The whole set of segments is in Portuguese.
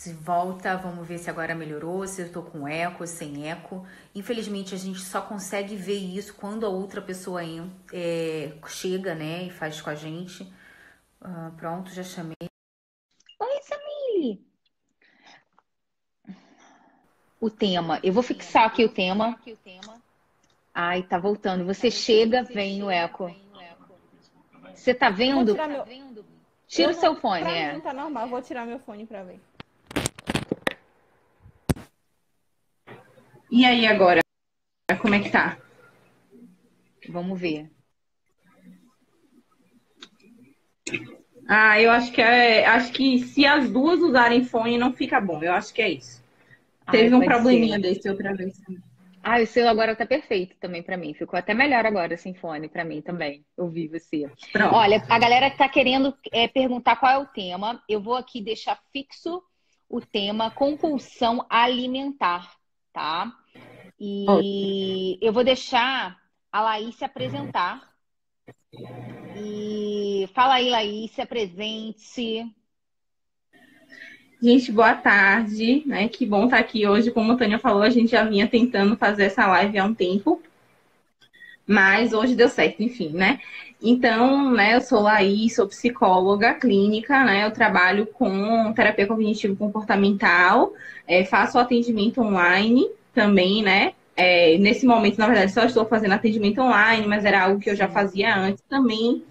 Se volta, vamos ver se agora melhorou, se eu tô com eco, sem eco. Infelizmente, a gente só consegue ver isso quando a outra pessoa chega, né, e faz com a gente. Pronto, já chamei. Oi, Samile. O tema. Eu vou fixar aqui o tema. Ai, tá voltando. Você chega, vem o eco. Você tá Eu vou vendo? tirar meu. Tira Eu o seu não. fone, Pra mim é. tá normal. Eu vou tirar meu fone pra ver. E aí agora, como é que tá? Vamos ver. Eu acho que se as duas usarem fone não fica bom. Eu acho que é isso. Ai, Teve um pode probleminha ser. desse outra vez. Ah, o seu agora tá perfeito também pra mim. Ficou até melhor agora sem fone pra mim também. Ouvir você. Pronto. Olha, a galera tá querendo perguntar qual é o tema. Eu vou aqui deixar fixo o tema compulsão alimentar, tá? E eu vou deixar a Laís se apresentar. E fala aí, Laís, se apresente. Gente, boa tarde, né? Que bom estar aqui hoje. Como a Tânia falou, a gente já vinha tentando fazer essa live há um tempo, mas hoje deu certo, enfim, né? Então, né, eu sou Laís, sou psicóloga clínica, né? Eu trabalho com terapia cognitivo-comportamental, faço atendimento online também, né? Nesse momento, na verdade, só estou fazendo atendimento online, mas era algo que eu já fazia antes também.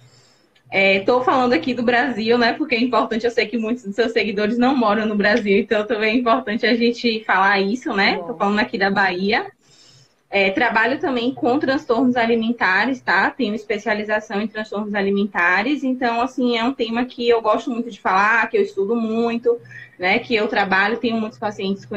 Estou falando aqui do Brasil, né? Porque é importante, eu sei que muitos dos seus seguidores não moram no Brasil, então também é importante a gente falar isso, né? Estou Bom. falando aqui da Bahia. Trabalho também com transtornos alimentares, tá? Tenho especialização em transtornos alimentares, então, assim, é um tema que eu gosto muito de falar, que eu estudo muito, né? Que eu trabalho, tenho muitos pacientes com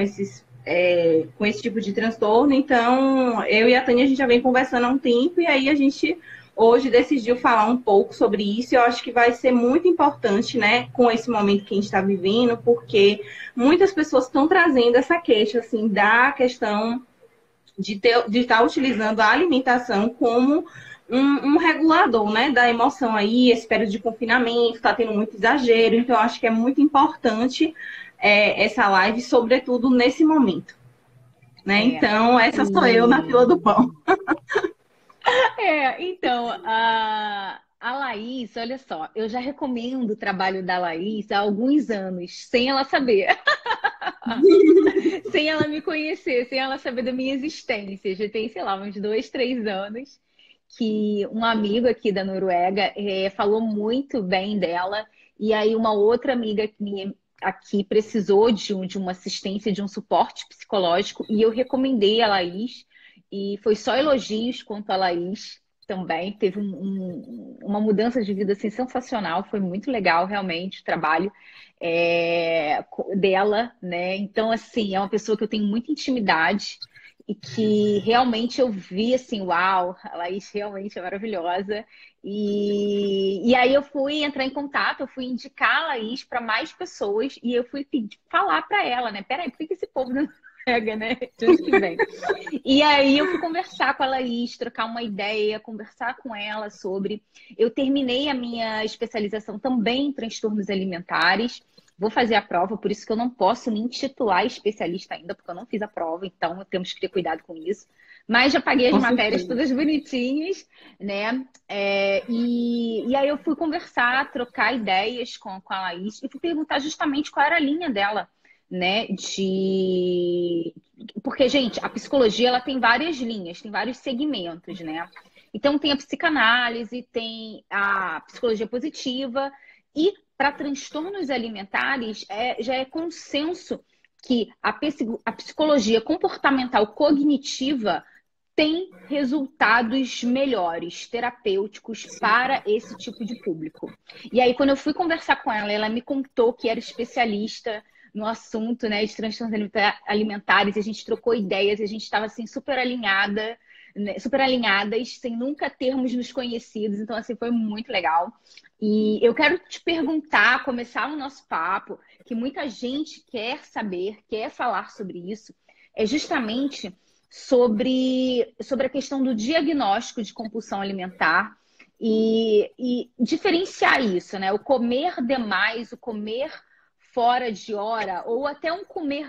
com esse tipo de transtorno, então, eu e a Tânia, a gente já vem conversando há um tempo, e aí a gente hoje decidiu falar um pouco sobre isso. Eu acho que vai ser muito importante, né, com esse momento que a gente está vivendo, porque muitas pessoas estão trazendo essa queixa, assim, da questão de estar utilizando a alimentação como um regulador, né, da emoção aí, esse período de confinamento, está tendo muito exagero, então eu acho que é muito importante essa live, sobretudo nesse momento, né, então essa sou eu na fila do pão. Então, a Laís, olha só, eu já recomendo o trabalho da Laís há alguns anos, sem ela saber. Sem ela me conhecer, sem ela saber da minha existência. Já tem, sei lá, uns 2, 3 anos que um amigo aqui da Noruega falou muito bem dela. E aí uma outra amiga minha aqui precisou de uma assistência, de um suporte psicológico. E eu recomendei a Laís. E foi só elogios quanto a Laís também. Teve uma mudança de vida assim, sensacional. Foi muito legal, realmente, o trabalho dela, né? Então, assim, é uma pessoa que eu tenho muita intimidade e que realmente eu vi assim, uau, a Laís realmente é maravilhosa. E aí eu fui entrar em contato, eu fui indicar a Laís para mais pessoas e eu fui falar para ela, né? Peraí, por que esse povo não pega, né? De onde que vem? E aí eu fui conversar com a Laís, trocar uma ideia, conversar com ela sobre. Eu terminei a minha especialização também em transtornos alimentares. Vou fazer a prova, por isso que eu não posso me intitular especialista ainda, porque eu não fiz a prova, então temos que ter cuidado com isso. Mas já paguei as Com matérias certeza. todas bonitinhas, né? E aí eu fui conversar, trocar ideias com a Laís e fui perguntar justamente qual era a linha dela, né? Porque, gente, a psicologia ela tem várias linhas, tem vários segmentos, né? Então tem a psicanálise, tem a psicologia positiva e para transtornos alimentares já é consenso que a psicologia comportamental cognitiva tem resultados melhores, terapêuticos para esse tipo de público. E aí, quando eu fui conversar com ela, ela me contou que era especialista no assunto, né, de transtornos alimentares, e a gente trocou ideias, e a gente estava assim super alinhada, né, super alinhadas, sem nunca termos nos conhecidos. Então, assim, foi muito legal. E eu quero te perguntar, começar o nosso papo, que muita gente quer saber, quer falar sobre isso, é justamente sobre a questão do diagnóstico de compulsão alimentar e diferenciar isso, né? O comer demais, o comer fora de hora, ou até um comer,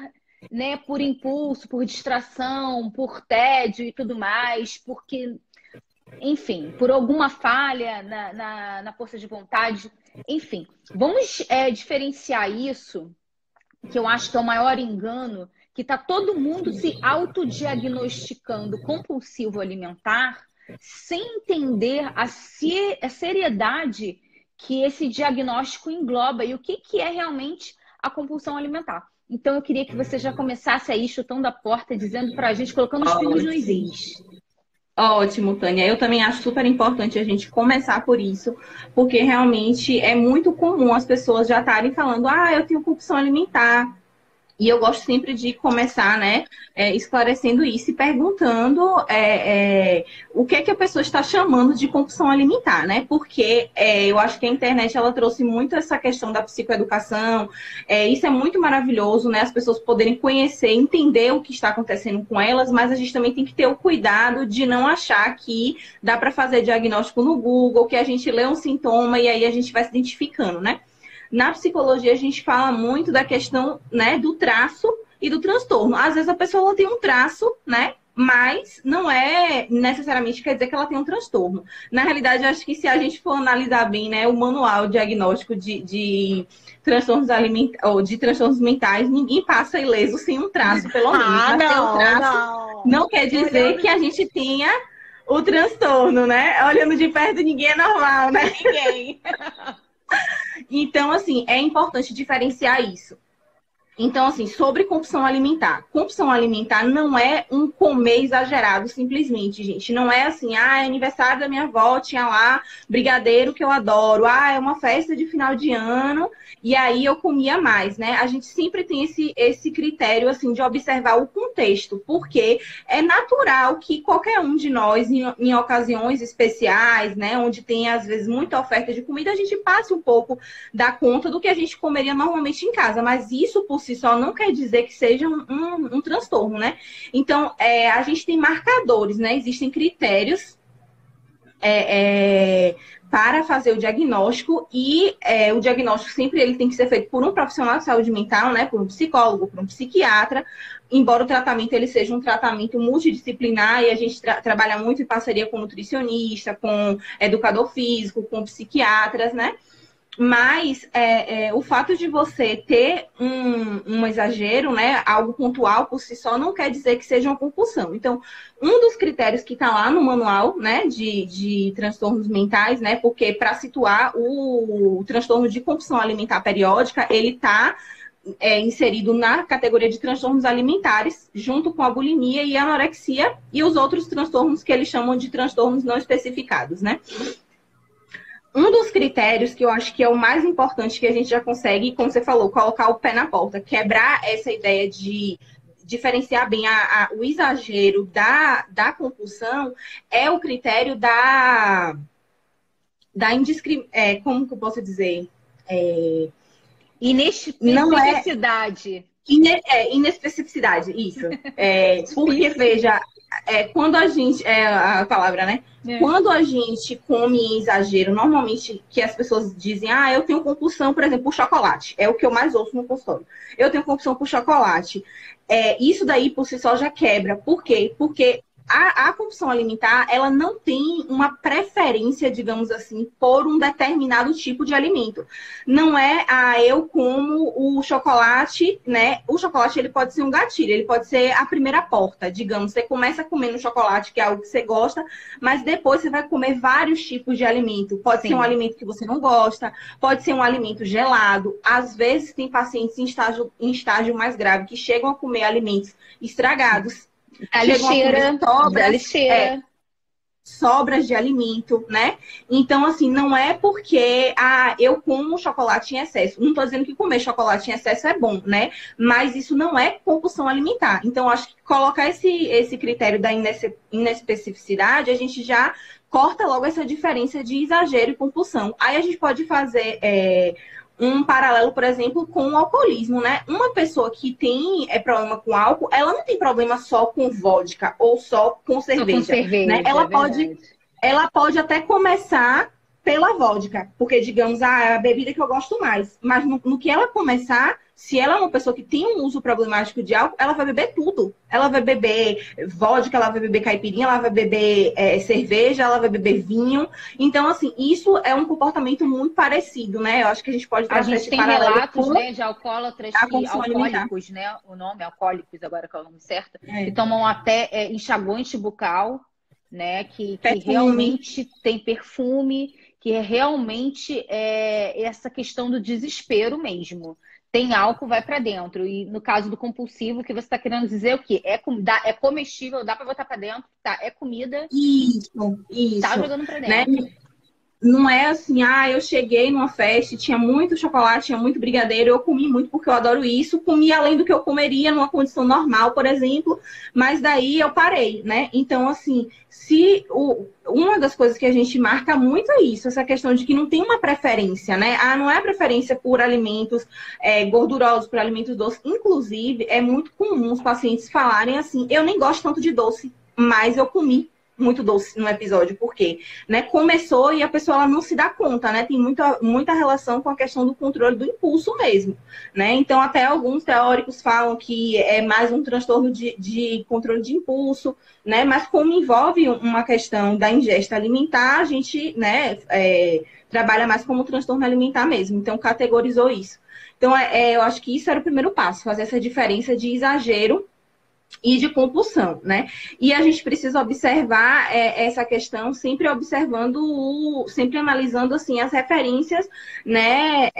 né, por impulso, por distração, por tédio e tudo mais, porque, enfim, por alguma falha na força de vontade. Enfim, vamos diferenciar isso, que eu acho que é o maior engano, que está todo mundo se autodiagnosticando compulsivo alimentar, sem entender a seriedade que esse diagnóstico engloba e o que é realmente a compulsão alimentar. Então, eu queria que você já começasse aí chutando a porta, dizendo para a gente, colocando os pingos nos is. Ótimo, Tânia. Eu também acho super importante a gente começar por isso, porque realmente é muito comum as pessoas já estarem falando, eu tenho compulsão alimentar. E eu gosto sempre de começar, né, esclarecendo isso e perguntando o que é que a pessoa está chamando de compulsão alimentar, né? Porque eu acho que a internet, ela trouxe muito essa questão da psicoeducação. Isso é muito maravilhoso, né? As pessoas poderem conhecer, entender o que está acontecendo com elas, mas a gente também tem que ter o cuidado de não achar que dá para fazer diagnóstico no Google, que a gente lê um sintoma e aí a gente vai se identificando, né? Na psicologia, a gente fala muito da questão, né, do traço e do transtorno. Às vezes a pessoa tem um traço, né, mas não é necessariamente quer dizer que ela tem um transtorno. Na realidade, eu acho que se a gente for analisar bem, né, o manual diagnóstico de transtornos ou de transtornos mentais, ninguém passa ileso sem um traço, pelo menos. Mas ter um traço não quer dizer que a gente tenha o transtorno, né? Olhando de perto, ninguém é normal, né? Ninguém. Então, assim, é importante diferenciar isso. Então, assim, sobre compulsão alimentar. Compulsão alimentar não é um comer exagerado, simplesmente, gente. Não é assim, é aniversário da minha avó, tinha lá brigadeiro que eu adoro. É uma festa de final de ano e aí eu comia mais, né? A gente sempre tem esse critério, assim, de observar o contexto. Porque é natural que qualquer um de nós, em ocasiões especiais, né? Onde tem, às vezes, muita oferta de comida, a gente passe um pouco da conta do que a gente comeria normalmente em casa. Mas isso, por si só, não quer dizer que seja um transtorno, né? Então, a gente tem marcadores, né? Existem critérios para fazer o diagnóstico e o diagnóstico sempre ele tem que ser feito por um profissional de saúde mental, né? Por um psicólogo, por um psiquiatra, embora o tratamento ele seja um tratamento multidisciplinar e a gente trabalha muito em parceria com nutricionista, com educador físico, com psiquiatras, né? Mas o fato de você ter um exagero, né, algo pontual por si só, não quer dizer que seja uma compulsão. Então, um dos critérios que está lá no manual, né, de transtornos mentais, né, porque para situar o transtorno de compulsão alimentar periódica, ele está inserido na categoria de transtornos alimentares, junto com a bulimia e a anorexia e os outros transtornos que eles chamam de transtornos não especificados, né? Um dos critérios que eu acho que é o mais importante que a gente já consegue, como você falou, colocar o pé na porta, quebrar essa ideia de diferenciar bem o exagero da compulsão, é o critério da como que eu posso dizer? Inespecificidade. Inespecificidade, isso. Porque, veja, quando a gente... a palavra, né? Quando a gente come em exagero, normalmente que as pessoas dizem, eu tenho compulsão, por exemplo, por chocolate. É o que eu mais ouço no consultório. Eu tenho compulsão por chocolate. Isso daí, por si só, já quebra. Por quê? Porque a compulsão alimentar, ela não tem uma preferência, digamos assim, por um determinado tipo de alimento. Não é, eu como o chocolate, né? O chocolate, ele pode ser um gatilho, ele pode ser a primeira porta, digamos. Você começa comendo chocolate, que é algo que você gosta, mas depois você vai comer vários tipos de alimento. Pode ser um alimento que você não gosta, pode ser um alimento gelado. Às vezes, tem pacientes em estágio mais grave que chegam a comer alimentos estragados. Sobras de alimento, né? Então, assim, não é porque eu como chocolate em excesso. Não tô dizendo que comer chocolate em excesso é bom, né? Mas isso não é compulsão alimentar. Então, acho que colocar esse critério da inespecificidade, a gente já corta logo essa diferença de exagero e compulsão. Aí a gente pode fazer um paralelo, por exemplo, com o alcoolismo, né? Uma pessoa que tem problema com álcool, ela não tem problema só com vodka ou só com cerveja. Né? Ela pode até começar pela vodka, porque, digamos, é a bebida que eu gosto mais. Mas no que ela começar, se ela é uma pessoa que tem um uso problemático de álcool, ela vai beber tudo. Ela vai beber vodka, ela vai beber caipirinha, ela vai beber cerveja, ela vai beber vinho. Então, assim, isso é um comportamento muito parecido, né? Eu acho que a gente pode A traçar gente esse tem paralelo relatos, com né, de alcoólatras, a condição alimentar. alcoólicos, né? O nome, alcoólicos, agora que é o nome certo, que tomam até enxaguante bucal, né? Que Perfume. realmente tem perfume, que é realmente essa questão do desespero mesmo. Tem álcool, vai para dentro. E no caso do compulsivo, o que você está querendo dizer é o quê? É comestível, dá para botar para dentro, tá? É comida, Isso. tá jogando para Né? dentro. Não é assim, eu cheguei numa festa, tinha muito chocolate, tinha muito brigadeiro, eu comi muito porque eu adoro isso, comi além do que eu comeria numa condição normal, por exemplo, mas daí eu parei, né? Então, assim, uma das coisas que a gente marca muito é isso, essa questão de que não tem uma preferência, né? Não é a preferência por alimentos gordurosos, por alimentos doces. Inclusive, é muito comum os pacientes falarem assim, eu nem gosto tanto de doce, mas eu comi muito doce no episódio, porque, né, começou e a pessoa ela não se dá conta, né? Tem muita relação com a questão do controle do impulso mesmo, né? Então, até alguns teóricos falam que é mais um transtorno de controle de impulso, né? Mas como envolve uma questão da ingesta alimentar, a gente, né, trabalha mais como transtorno alimentar mesmo. Então, categorizou isso. Então, eu acho que isso era o primeiro passo, fazer essa diferença de exagero e de compulsão, né? E a gente precisa observar essa questão, sempre observando, sempre analisando, assim, as referências, né?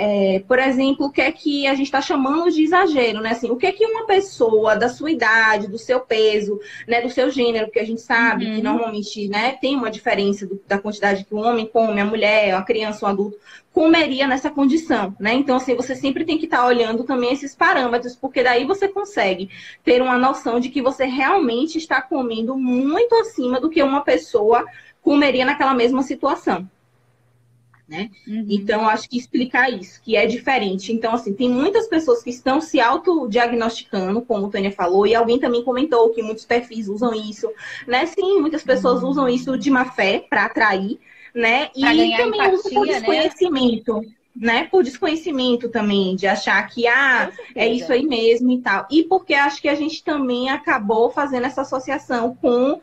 Por exemplo, o que é que a gente está chamando de exagero, né? Assim, o que é que uma pessoa da sua idade, do seu peso, né? Do seu gênero, que a gente sabe que normalmente, né? Tem uma diferença da quantidade que um homem come, a mulher, a criança, o adulto, comeria nessa condição, né? Então, assim, você sempre tem que estar olhando também esses parâmetros, porque daí você consegue ter uma noção de que você realmente está comendo muito acima do que uma pessoa comeria naquela mesma situação, né? Então, acho que explicar isso, que é diferente. Então, assim, tem muitas pessoas que estão se autodiagnosticando, como o Tânia falou, e alguém também comentou que muitos perfis usam isso, né? Sim, muitas pessoas usam isso de má fé para atrair, né? Pra E ganhar também empatia, usa por desconhecimento, né? Por desconhecimento também, de achar que é isso aí mesmo e tal. E porque acho que a gente também acabou fazendo essa associação com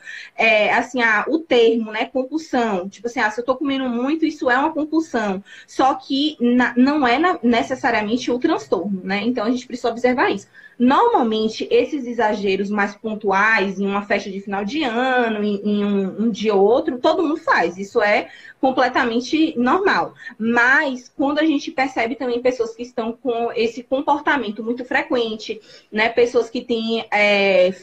assim, o termo, né? Compulsão. Tipo assim, se eu tô comendo muito, isso é uma compulsão. Só que não é necessariamente o transtorno, né? Então a gente precisa observar isso. Normalmente, esses exageros mais pontuais, em uma festa de final de ano, em um dia ou outro, todo mundo faz. Isso é completamente normal. Mas, quando a gente percebe também pessoas que estão com esse comportamento muito frequente, né? Pessoas que têm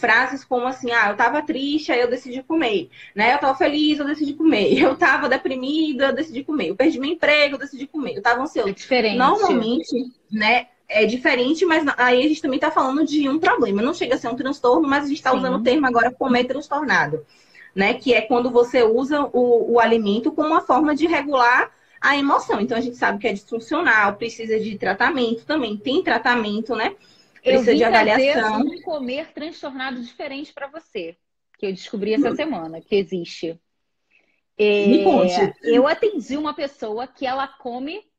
frases como assim, eu estava triste, aí eu decidi comer. Né? Eu estava feliz, eu decidi comer. Eu estava deprimida, eu decidi comer. Eu perdi meu emprego, eu decidi comer. Eu estava ansioso. É diferente. Normalmente, né? É diferente, mas aí a gente também está falando de um problema. Não chega a ser um transtorno, mas a gente está usando o termo agora comer transtornado, né? Que é quando você usa o alimento como uma forma de regular a emoção. Então a gente sabe que é disfuncional, precisa de tratamento também. Tem tratamento, né? Precisa de avaliação. Eu vim trazer um comer transtornado diferente para você, que eu descobri essa semana, que existe. Me conte. Eu atendi uma pessoa que ela come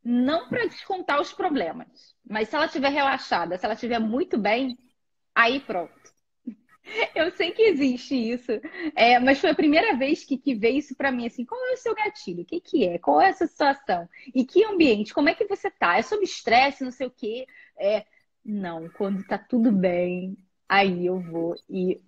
não para descontar os problemas, mas se ela estiver relaxada, se ela estiver muito bem, aí pronto. Eu sei que existe isso, mas foi a primeira vez que veio isso para mim, assim, qual é o seu gatilho? O que é? Qual é essa situação? E que ambiente? Como é que você tá? É sob estresse, não sei o quê? Não, quando tá tudo bem, aí eu vou e...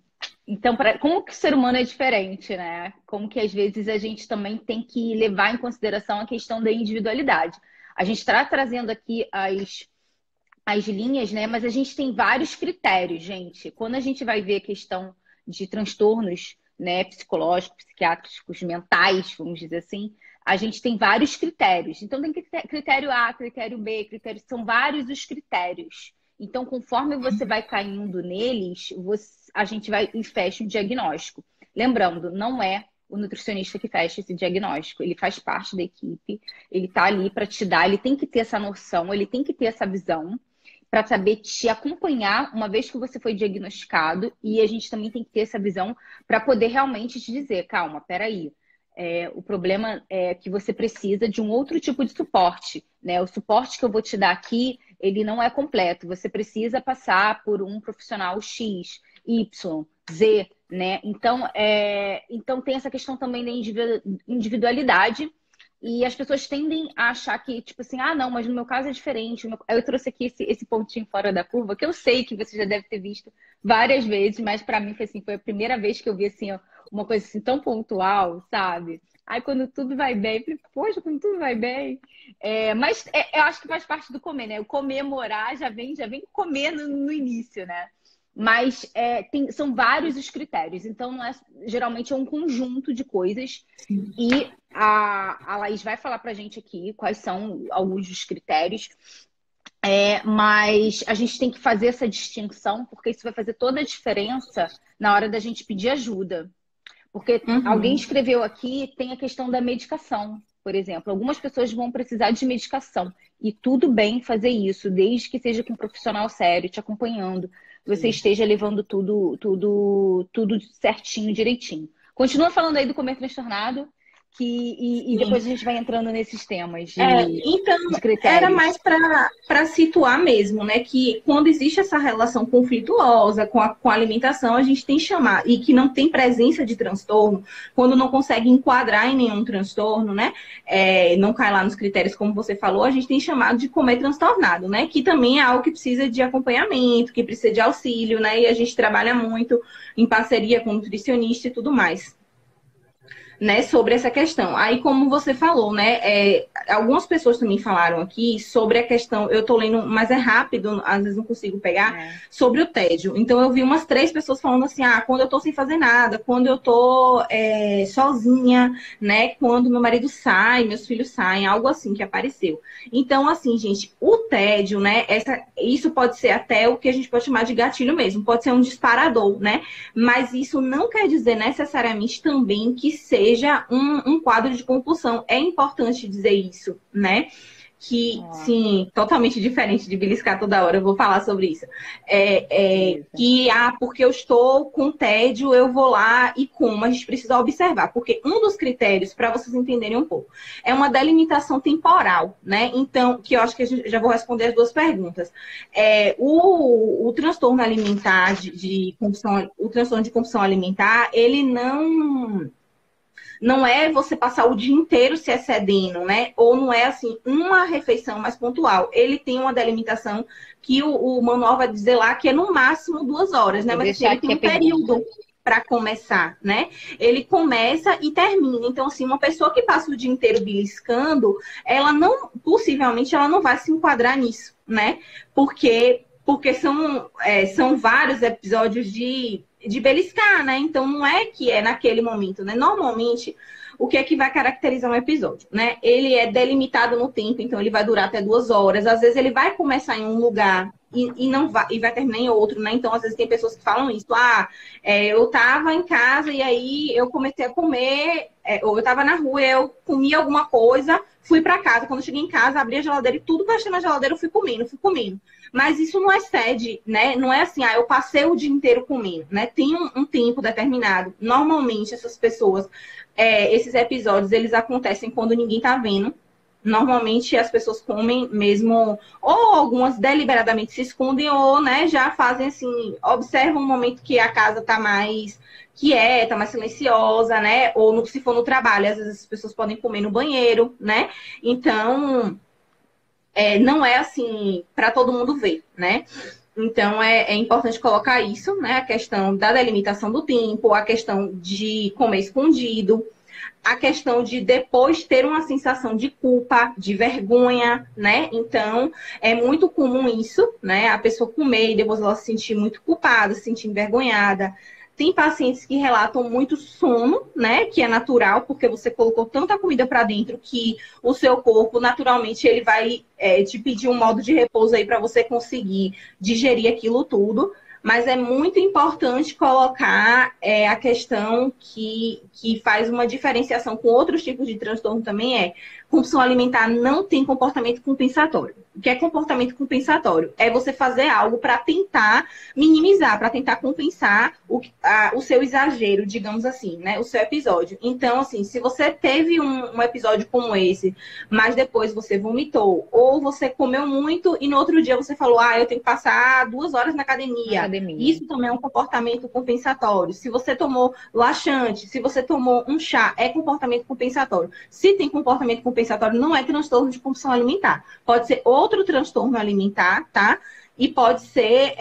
Então, como que o ser humano é diferente, né? Como que às vezes a gente também tem que levar em consideração a questão da individualidade. A gente está trazendo aqui as linhas, né? Mas a gente tem vários critérios, gente. Quando a gente vai ver a questão de transtornos, né, psicológicos, psiquiátricos, mentais, vamos dizer assim, a gente tem vários critérios. Então, tem critério A, critério B, são vários os critérios. Então, conforme você vai caindo neles, a gente vai e fecha o diagnóstico. Lembrando, não é o nutricionista que fecha esse diagnóstico. Ele faz parte da equipe, ele está ali para te dar, ele tem que ter essa noção, ele tem que ter essa visão para saber te acompanhar uma vez que você foi diagnosticado, e a gente também tem que ter essa visão para poder realmente te dizer, calma, peraí, O problema é que você precisa de um outro tipo de suporte, né? O suporte que eu vou te dar aqui, ele não é completo. Você precisa passar por um profissional X, Y, Z, né? Então tem essa questão também da individualidade. E as pessoas tendem a achar que, tipo assim, ah, não, mas no meu caso é diferente. Eu trouxe aqui esse pontinho fora da curva, que eu sei que você já deve ter visto várias vezes, mas para mim foi assim, foi a primeira vez que eu vi assim, ó, uma coisa assim tão pontual, sabe? Aí quando tudo vai bem, eu falei, poxa, quando tudo vai bem. Eu acho que faz parte do comer, né? O comemorar já vem comer no início, né? Mas são vários os critérios, então geralmente é um conjunto de coisas. E a Laís vai falar pra gente aqui quais são alguns dos critérios. Mas a gente tem que fazer essa distinção, porque isso vai fazer toda a diferença na hora da gente pedir ajuda. Porque alguém escreveu aqui, tem a questão da medicação, por exemplo. Algumas pessoas vão precisar de medicação. E tudo bem fazer isso, desde que seja com um profissional sério, te acompanhando. Você esteja levando tudo certinho, direitinho. Continua falando aí do comer transtornado, e depois a gente vai entrando nesses temas então, de critérios. Era mais para situar mesmo, né? Que quando existe essa relação conflituosa com a alimentação, a gente tem que chamar, e que não tem presença de transtorno, quando não consegue enquadrar em nenhum transtorno, né? Não cai lá nos critérios, como você falou, a gente tem chamado de comer transtornado, né? Que também é algo que precisa de acompanhamento, que precisa de auxílio, né? E a gente trabalha muito em parceria com nutricionista e tudo mais, né, sobre essa questão. Aí, como você falou, né, algumas pessoas também falaram aqui sobre a questão, eu tô lendo, mas é rápido, às vezes não consigo pegar, sobre o tédio. Então, eu vi umas 3 pessoas falando assim, quando eu tô sem fazer nada, quando eu tô sozinha, né, quando meu marido sai, meus filhos saem, algo assim que apareceu. Então, assim, gente, o tédio, né, isso pode ser até o que a gente pode chamar de gatilho mesmo, pode ser um disparador, né, mas isso não quer dizer necessariamente também que seja um quadro de compulsão. É importante dizer isso, né? Que, sim, totalmente diferente de beliscar toda hora, eu vou falar sobre isso. Porque eu estou com tédio, eu vou lá e como. A gente precisa observar, porque um dos critérios, para vocês entenderem um pouco, é uma delimitação temporal, né? Então, que eu acho que já vou responder as 2 perguntas. O transtorno alimentar o transtorno de compulsão alimentar, ele não é você passar o dia inteiro se excedendo, né? Ou não é, assim, uma refeição mais pontual. Ele tem uma delimitação que o manual vai dizer lá que é no máximo 2 horas, né? Mas ele tem um período para começar, né? Ele começa e termina. Então, assim, uma pessoa que passa o dia inteiro beliscando, possivelmente, ela não vai se enquadrar nisso, né? Porque são vários episódios de beliscar, né? Então, não é que é naquele momento, né? Normalmente, o que é que vai caracterizar um episódio, né? Ele é delimitado no tempo, então ele vai durar até 2 horas. Às vezes, ele vai começar em um lugar e vai terminar em outro, né? Então, às vezes, tem pessoas que falam isso. Eu tava em casa e aí eu comecei a comer, ou eu tava na rua, eu comi alguma coisa, fui para casa. Quando eu cheguei em casa, abri a geladeira e tudo que eu achei na geladeira eu fui comendo. Mas isso não excede, né? Não é assim, eu passei o dia inteiro comendo, né? Tem um tempo determinado. Normalmente, essas pessoas, esses episódios, eles acontecem quando ninguém tá vendo. Normalmente, as pessoas comem mesmo, ou algumas deliberadamente se escondem, ou, né, já fazem assim, observam um momento que a casa tá mais quieta, mais silenciosa, né? Ou se for no trabalho, às vezes as pessoas podem comer no banheiro, né? Então, não é assim para todo mundo ver, né? Então, é importante colocar isso, né? A questão da delimitação do tempo, a questão de comer escondido, a questão de depois ter uma sensação de culpa, de vergonha, né? Então, é muito comum isso, né? A pessoa comer e depois ela se sentir muito culpada, se sentir envergonhada. Tem pacientes que relatam muito sono, né? Que é natural, porque você colocou tanta comida para dentro que o seu corpo, naturalmente, ele vai te pedir um modo de repouso aí para você conseguir digerir aquilo tudo. mas é muito importante colocar a questão que faz uma diferenciação com outros tipos de transtorno também compulsão alimentar não tem comportamento compensatório. O que é comportamento compensatório? É você fazer algo para tentar minimizar, para tentar compensar o seu exagero, digamos assim, né? O seu episódio. Então, assim, se você teve um episódio como esse, mas depois você vomitou, ou você comeu muito e no outro dia você falou, eu tenho que passar 2 horas na academia. Isso também é um comportamento compensatório. Se você tomou laxante, se você tomou um chá, é comportamento compensatório. Se tem comportamento compensatório, não é transtorno de compulsão alimentar. Pode ser outro transtorno alimentar, tá? E pode ser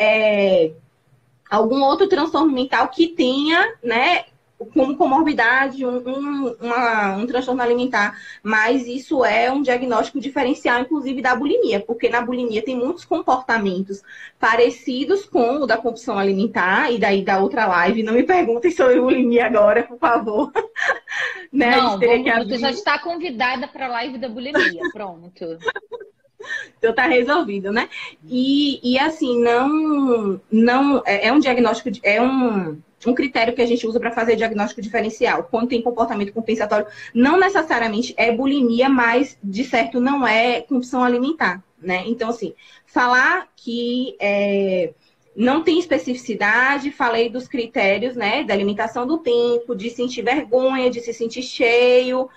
algum outro transtorno mental que tenha, né, como comorbidade um transtorno alimentar. Mas isso é um diagnóstico diferencial, inclusive, da bulimia, porque na bulimia tem muitos comportamentos parecidos com o da compulsão alimentar, e daí da outra live. Não me perguntem sobre bulimia agora, por favor. Né? Não, você já está convidada para a live da bulimia, pronto. Então tá resolvido, né? E assim, não é um diagnóstico, um critério que a gente usa para fazer diagnóstico diferencial. Quando tem comportamento compensatório, não necessariamente é bulimia, mas de certo não é compulsão alimentar, né? Então, assim, falar que não tem especificidade, falei dos critérios, né, da alimentação do tempo, de sentir vergonha, de se sentir cheio,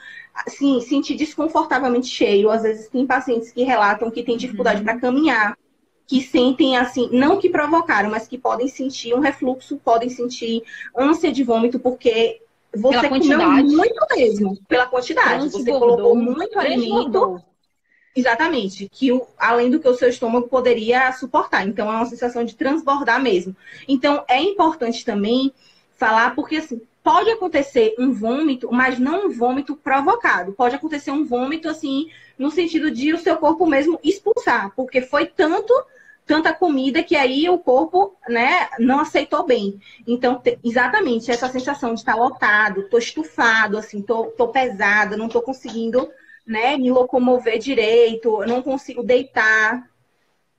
assim, sentir desconfortavelmente cheio. Às vezes tem pacientes que relatam que têm dificuldade para caminhar, que sentem assim, não que provocaram, mas que podem sentir um refluxo, podem sentir ânsia de vômito, porque você comeu muito mesmo, pela quantidade. Você colocou muito alimento. Exatamente, que além do que o seu estômago poderia suportar. Então, é uma sensação de transbordar mesmo. Então, é importante também falar, porque assim, pode acontecer um vômito, mas não um vômito provocado. Pode acontecer um vômito, assim, no sentido de o seu corpo mesmo expulsar, porque foi tanta comida que aí o corpo, né, não aceitou bem. Então, exatamente, essa sensação de estar lotado, tô estufado, assim, tô pesada, não tô conseguindo, né, me locomover direito, eu não consigo deitar,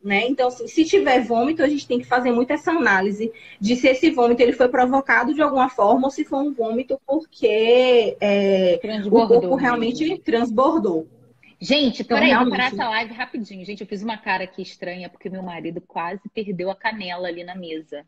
né? Então, assim, se tiver vômito, a gente tem que fazer muito essa análise de se esse vômito ele foi provocado de alguma forma ou se foi um vômito porque o corpo realmente transbordou. Gente, então, peraí, vou parar essa live rapidinho. Gente, eu fiz uma cara aqui estranha porque meu marido quase perdeu a canela ali na mesa.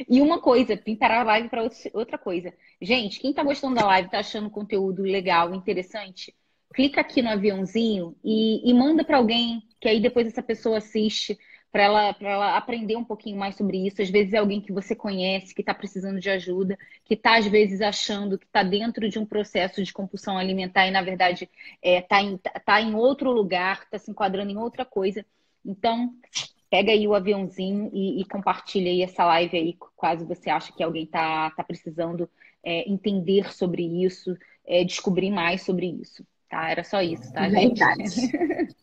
E uma coisa, vim parar a live para outra coisa. Gente, quem tá gostando da live, tá achando o conteúdo legal, interessante, clica aqui no aviãozinho e manda para alguém, que aí depois essa pessoa assiste, para ela aprender um pouquinho mais sobre isso. Às vezes é alguém que você conhece, que está precisando de ajuda, que está às vezes achando que está dentro de um processo de compulsão alimentar e na verdade tá em outro lugar, está se enquadrando em outra coisa. Então, pega aí o aviãozinho e compartilha aí essa live aí, caso você acha que alguém tá precisando entender sobre isso, descobrir mais sobre isso, tá? Era só isso, tá, gente? Verdade.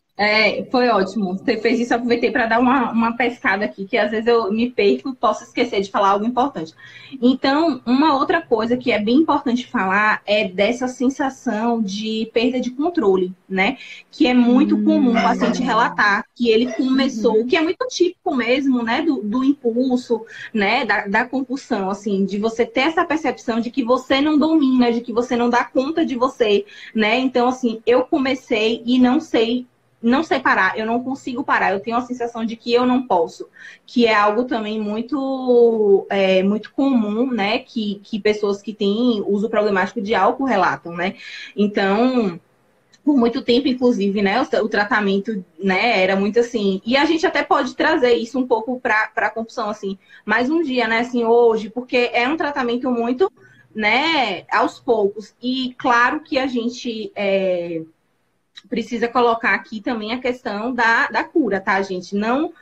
Foi ótimo. Você fez isso, eu aproveitei para dar uma pescada aqui, que às vezes eu me perco e posso esquecer de falar algo importante. Então, uma outra coisa que é bem importante falar é dessa sensação de perda de controle, né? Que é muito comum o paciente relatar que ele começou, que é muito típico mesmo, né? Do impulso, né? Da compulsão, assim, de você ter essa percepção de que você não domina, de que você não dá conta de você, né? Então, assim, eu comecei e não sei parar, eu não consigo parar, eu tenho a sensação de que eu não posso, que é algo também muito comum, né, que pessoas que têm uso problemático de álcool relatam, né, então, por muito tempo, inclusive, né, o tratamento, né, era muito assim, e a gente até pode trazer isso um pouco para a compulsão, assim, mais um dia, né, assim, hoje, porque é um tratamento muito, né, aos poucos, e claro que a gente precisa colocar aqui também a questão da cura, tá, gente? Não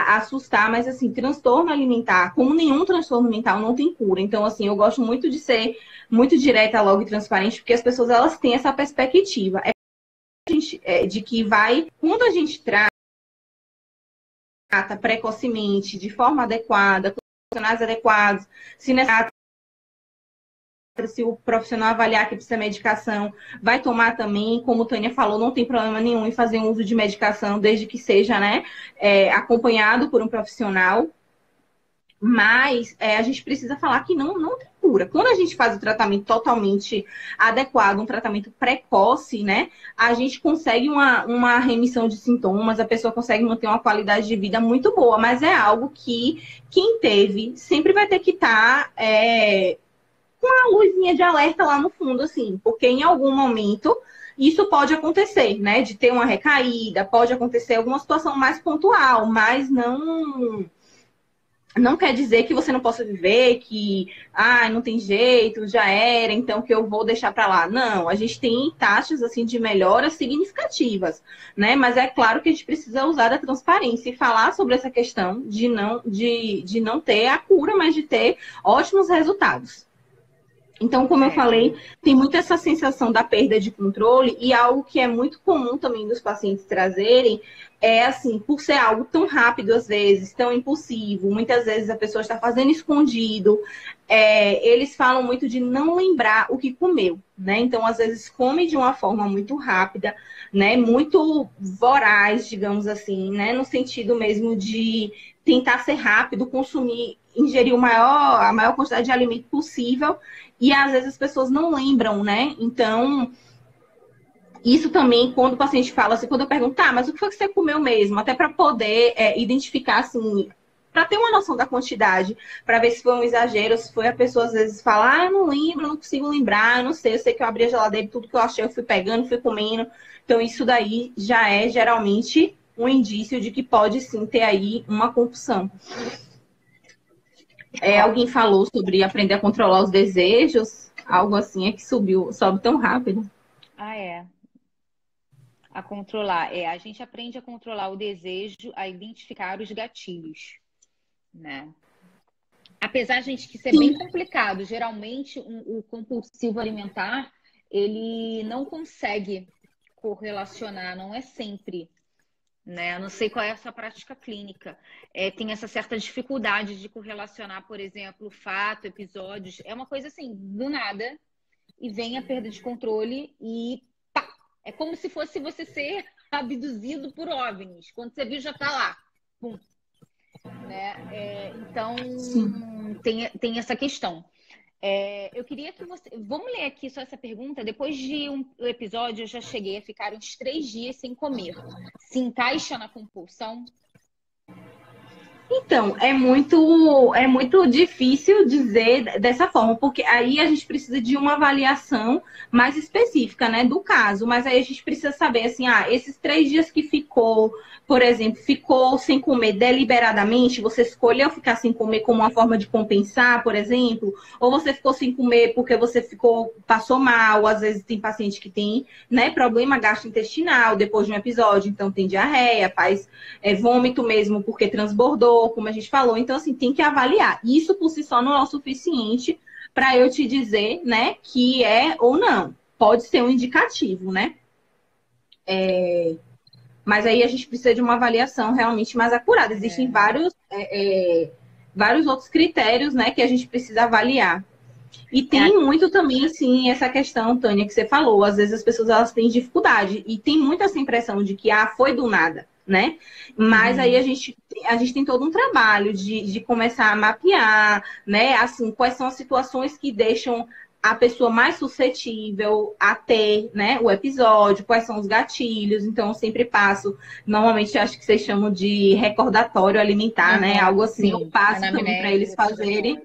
assustar, mas assim, transtorno alimentar, como nenhum transtorno mental, não tem cura. Então, assim, eu gosto muito de ser muito direta, logo e transparente, porque as pessoas, elas têm essa perspectiva. De que quando a gente trata precocemente, de forma adequada, com profissionais adequados, se necessário, se o profissional avaliar que precisa de medicação, vai tomar também. Como a Tânia falou, não tem problema nenhum em fazer uso de medicação, desde que seja, né, acompanhado por um profissional. Mas a gente precisa falar que não tem cura. Quando a gente faz o tratamento totalmente adequado, um tratamento precoce, né, a gente consegue uma remissão de sintomas, a pessoa consegue manter uma qualidade de vida muito boa, mas é algo que quem teve sempre vai ter que estar com a luzinha de alerta lá no fundo, assim, porque em algum momento isso pode acontecer, né, de ter uma recaída, pode acontecer alguma situação mais pontual, mas não quer dizer que você não possa viver, que não tem jeito, já era, então que eu vou deixar para lá. Não, a gente tem taxas assim de melhoras significativas, né? Mas é claro que a gente precisa usar da transparência e falar sobre essa questão de não ter a cura, mas de ter ótimos resultados. Então, como eu falei, tem muito essa sensação da perda de controle e algo que é muito comum também dos pacientes trazerem é assim, por ser algo tão rápido às vezes, tão impulsivo, muitas vezes a pessoa está fazendo escondido, eles falam muito de não lembrar o que comeu, né? Então, às vezes, come de uma forma muito rápida, né? Muito voraz, digamos assim, né? No sentido mesmo de tentar ser rápido, consumir, ingerir a maior quantidade de alimento possível, e às vezes as pessoas não lembram, né? Então, isso também, quando o paciente fala assim, quando eu pergunto, mas o que foi que você comeu mesmo? Até para poder identificar, assim, para ter uma noção da quantidade, para ver se foi um exagero, se foi a pessoa às vezes falar, eu não lembro, não consigo lembrar, eu não sei, eu sei que eu abri a geladeira e tudo que eu achei eu fui pegando, fui comendo. Então, isso daí já é geralmente um indício de que pode sim ter aí uma compulsão. Alguém falou sobre aprender a controlar os desejos, algo assim, que sobe tão rápido. A controlar. A gente aprende a controlar o desejo, a identificar os gatilhos, né? Apesar, gente, que isso é bem complicado. Geralmente, o compulsivo alimentar, ele não consegue correlacionar, não é sempre, né? Eu não sei qual é essa prática clínica. Tem essa certa dificuldade de correlacionar, por exemplo, fato, episódios. É uma coisa assim, do nada, e vem a perda de controle e pá! É como se fosse você ser abduzido por OVNIs. Quando você viu, já tá lá. Pum. Né? Então, tem essa questão. Eu queria que você... Vamos ler aqui só essa pergunta. Depois de um episódio, eu já cheguei a ficar uns 3 dias sem comer. Se encaixa na compulsão? Então, é muito difícil dizer dessa forma, porque aí a gente precisa de uma avaliação mais específica, né, do caso. Mas aí a gente precisa saber, assim, esses 3 dias que ficou, por exemplo, ficou sem comer deliberadamente, você escolheu ficar sem comer como uma forma de compensar, por exemplo, ou você ficou sem comer porque você passou mal, às vezes tem paciente que tem, né, problema gastrointestinal depois de um episódio, então tem diarreia, faz vômito mesmo porque transbordou, como a gente falou. Então, assim, tem que avaliar. Isso por si só não é o suficiente para eu te dizer, né, que é ou não. Pode ser um indicativo, né? Mas aí a gente precisa de uma avaliação realmente mais acurada. Existem vários outros critérios, né, que a gente precisa avaliar. E tem muito também, assim, essa questão, Tânia, que você falou. Às vezes as pessoas elas têm dificuldade. E tem muito essa impressão de que, foi do nada, né? Mas aí a gente tem todo um trabalho de começar a mapear, né? Assim, quais são as situações que deixam a pessoa mais suscetível a ter, né, o episódio, quais são os gatilhos. Então, eu sempre passo, normalmente acho que vocês chamam de recordatório alimentar, né? Algo assim, eu passo também para eles fazerem.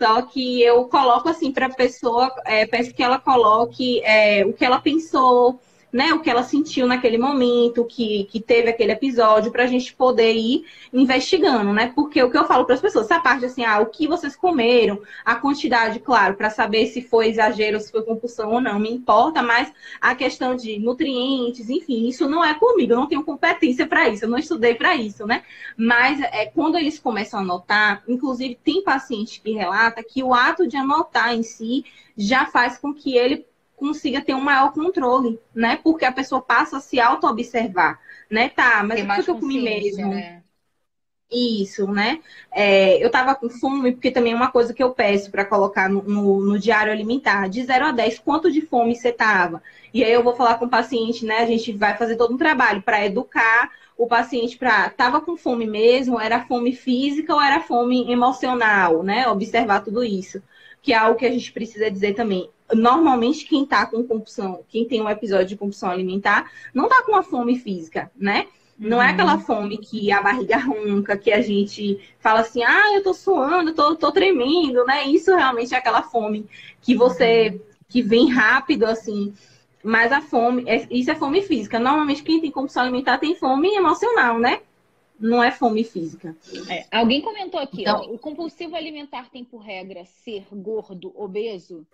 Só que eu coloco assim para a pessoa, peço que ela coloque o que ela pensou, né, o que ela sentiu naquele momento, que teve aquele episódio, para a gente poder ir investigando, né? Porque o que eu falo para as pessoas, essa parte assim, o que vocês comeram, a quantidade, claro, para saber se foi exagero, se foi compulsão ou não, me importa, mas a questão de nutrientes, enfim, isso não é comigo, eu não tenho competência para isso, eu não estudei para isso, né? Mas quando eles começam a anotar, inclusive tem paciente que relata que o ato de anotar em si já faz com que ele consiga ter um maior controle, né? Porque a pessoa passa a se auto-observar, né? Mas o que eu comi mesmo? Né? Isso, né? Eu tava com fome, porque também é uma coisa que eu peço para colocar no diário alimentar. De 0 a 10, quanto de fome você tava? E aí eu vou falar com o paciente, né? A gente vai fazer todo um trabalho para educar o paciente para tava com fome mesmo, era fome física ou era fome emocional, né? Observar tudo isso. Que é algo que a gente precisa dizer também. Normalmente, quem tá com compulsão, quem tem um episódio de compulsão alimentar, não tá com uma fome física, né? Não é aquela fome que a barriga ronca, que a gente fala assim, eu tô suando, tô tremendo, né? Isso realmente é aquela fome que que vem rápido, assim. Mas a fome, isso é fome física. Normalmente quem tem compulsão alimentar tem fome emocional, né? Não é fome física. Alguém comentou aqui, Então, o compulsivo alimentar tem por regra ser gordo, obeso?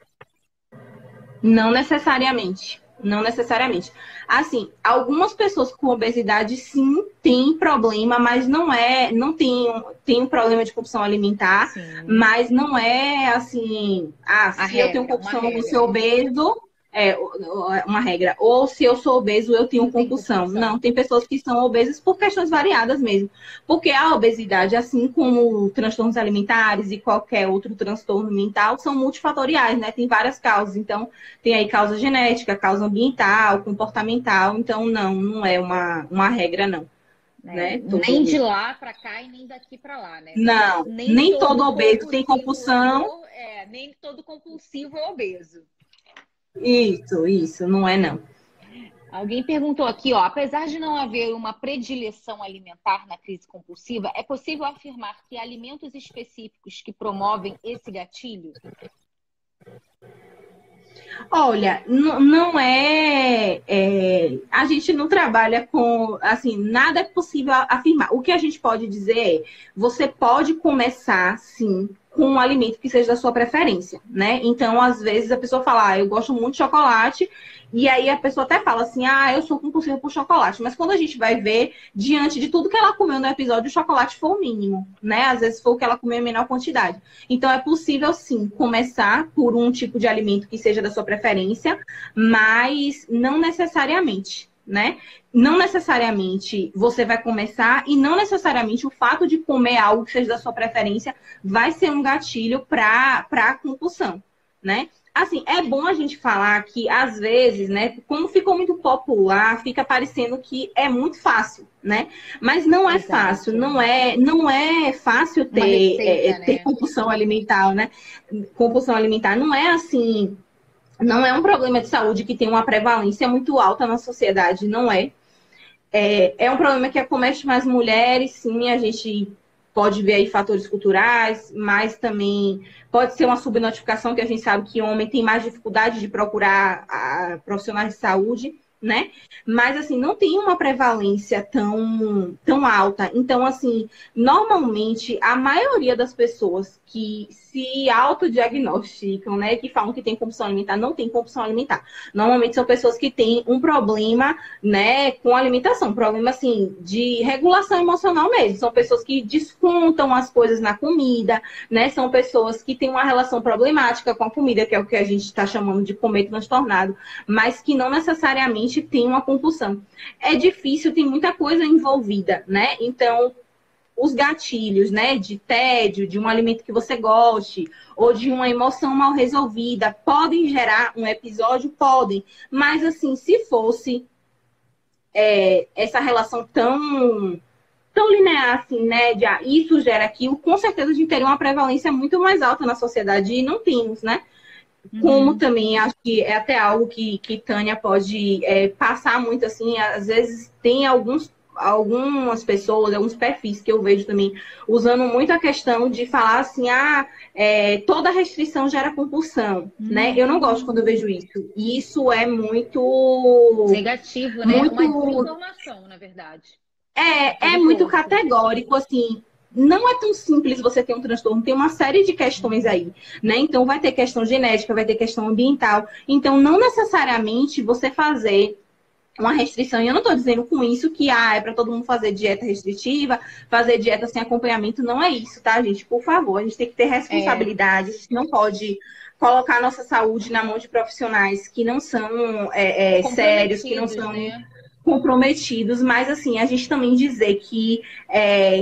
Não necessariamente. Não necessariamente. Assim, algumas pessoas com obesidade sim têm problema, mas não tem um problema de compulsão alimentar, Sim. Mas não é assim, se eu tenho compulsão, eu vou ser obeso, uma regra. Ou se eu sou obeso, eu tenho compulsão. Não, tem pessoas que são obesas por questões variadas mesmo. Porque a obesidade, assim como transtornos alimentares e qualquer outro transtorno mental, são multifatoriais, né? Tem várias causas. Então, tem aí causa genética, causa ambiental, comportamental. Então, não é uma regra, não. Né? Nem de lá para cá e nem daqui para lá, né? Não, nem todo obeso tem compulsão. Nem todo compulsivo é obeso. Isso, não é não. Alguém perguntou aqui, apesar de não haver uma predileção alimentar na crise compulsiva, é possível afirmar que há alimentos específicos que promovem esse gatilho? Olha, não a gente não trabalha com, assim, nada é possível afirmar. O que a gente pode dizer é, você pode começar, sim, com um alimento que seja da sua preferência, né? Então, às vezes, a pessoa fala, eu gosto muito de chocolate, e aí a pessoa até fala assim, eu sou compulsiva por chocolate. Mas quando a gente vai ver, diante de tudo que ela comeu no episódio, o chocolate foi o mínimo, né? Às vezes foi o que ela comeu em menor quantidade. Então, é possível, sim, começar por um tipo de alimento que seja da sua preferência, mas não necessariamente, né? Não necessariamente você vai começar e não necessariamente o fato de comer algo que seja da sua preferência vai ser um gatilho para a compulsão, né? Assim, é bom a gente falar que, às vezes, né, como ficou muito popular, fica parecendo que é muito fácil, né? Mas não é fácil, não é fácil ter compulsão alimentar, né? Compulsão alimentar não é assim, não é um problema de saúde que tem uma prevalência muito alta na sociedade, não é. É um problema que acomete mais mulheres, sim, a gente pode ver aí fatores culturais, mas também pode ser uma subnotificação, que a gente sabe que o homem tem mais dificuldade de procurar profissionais de saúde, né? Mas, assim, não tem uma prevalência tão alta. Então, assim, normalmente, a maioria das pessoas que se autodiagnosticam, né, que falam que tem compulsão alimentar, não tem compulsão alimentar. Normalmente são pessoas que têm um problema, né, com a alimentação, problema, assim, de regulação emocional mesmo. São pessoas que descontam as coisas na comida, né, são pessoas que têm uma relação problemática com a comida, que é o que a gente está chamando de comer transtornado, mas que não necessariamente tem uma compulsão. É difícil, tem muita coisa envolvida, né? Então, os gatilhos, né, de tédio, de um alimento que você goste, ou de uma emoção mal resolvida, podem gerar um episódio? Podem. Mas, assim, se fosse essa relação tão linear, assim, né, de isso gera aquilo, com certeza a gente teria uma prevalência muito mais alta na sociedade, e não temos, né? Como também acho que é até algo que Tânia pode passar muito, assim, às vezes tem algumas pessoas, alguns perfis que eu vejo também usando muito a questão de falar assim, toda restrição gera compulsão, né? Eu não gosto quando eu vejo isso. E isso é muito negativo, né? Uma desinformação, na verdade. É muito categórico, assim. Não é tão simples você ter um transtorno, tem uma série de questões aí, né? Então, vai ter questão genética, vai ter questão ambiental. Então, não necessariamente você fazer uma restrição. E eu não estou dizendo com isso que é para todo mundo fazer dieta restritiva, fazer dieta sem acompanhamento. Não é isso, tá, gente? Por favor, a gente tem que ter responsabilidade. A gente não pode colocar a nossa saúde na mão de profissionais que não são sérios, que não são... Né? comprometidos, mas assim, a gente também dizer que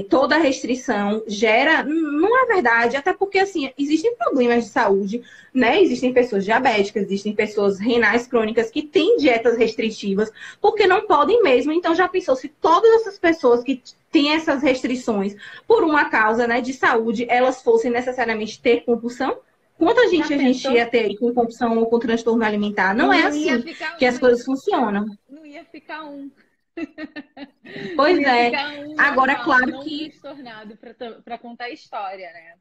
toda restrição gera, não é verdade, até porque assim, existem problemas de saúde, né? Existem pessoas diabéticas, existem pessoas renais crônicas que têm dietas restritivas, porque não podem mesmo. Então já pensou se todas essas pessoas que têm essas restrições por uma causa, né, de saúde, elas fossem necessariamente ter compulsão? Quanta gente a gente ia ter aí com compulsão ou com transtorno alimentar? Não é assim que as coisas funcionam. Não ia ficar um. Pois Não ia é. ficar um Agora, normal, claro não que transtornado para contar a história, né?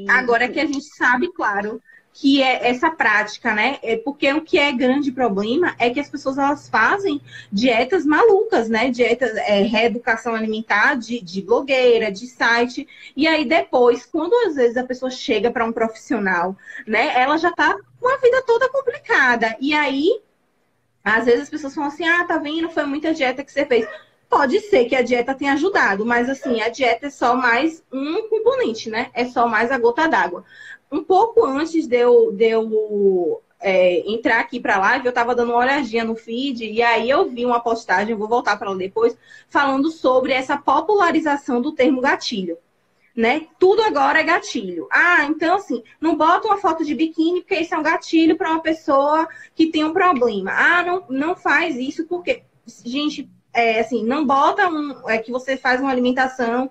agora que a gente sabe, claro, que é essa prática, né? Porque o que é grande problema é que as pessoas elas fazem dietas malucas, né? Dietas, reeducação alimentar de blogueira, de site. E aí depois, quando às vezes a pessoa chega para um profissional, né? Ela já tá com a vida toda complicada. E aí, às vezes as pessoas falam assim, ah, tá vendo? Foi muita dieta que você fez. Pode ser que a dieta tenha ajudado, mas assim, a dieta é só mais um componente, né? É só mais a gota d'água. Um pouco antes de eu entrar aqui para a live, eu estava dando uma olhadinha no feed e aí eu vi uma postagem, eu vou voltar para ela depois, falando sobre essa popularização do termo gatilho, né? Tudo agora é gatilho. Ah, então assim, não bota uma foto de biquíni porque isso é um gatilho para uma pessoa que tem um problema. Ah, não faz isso porque, gente, assim, não bota que você faz uma alimentação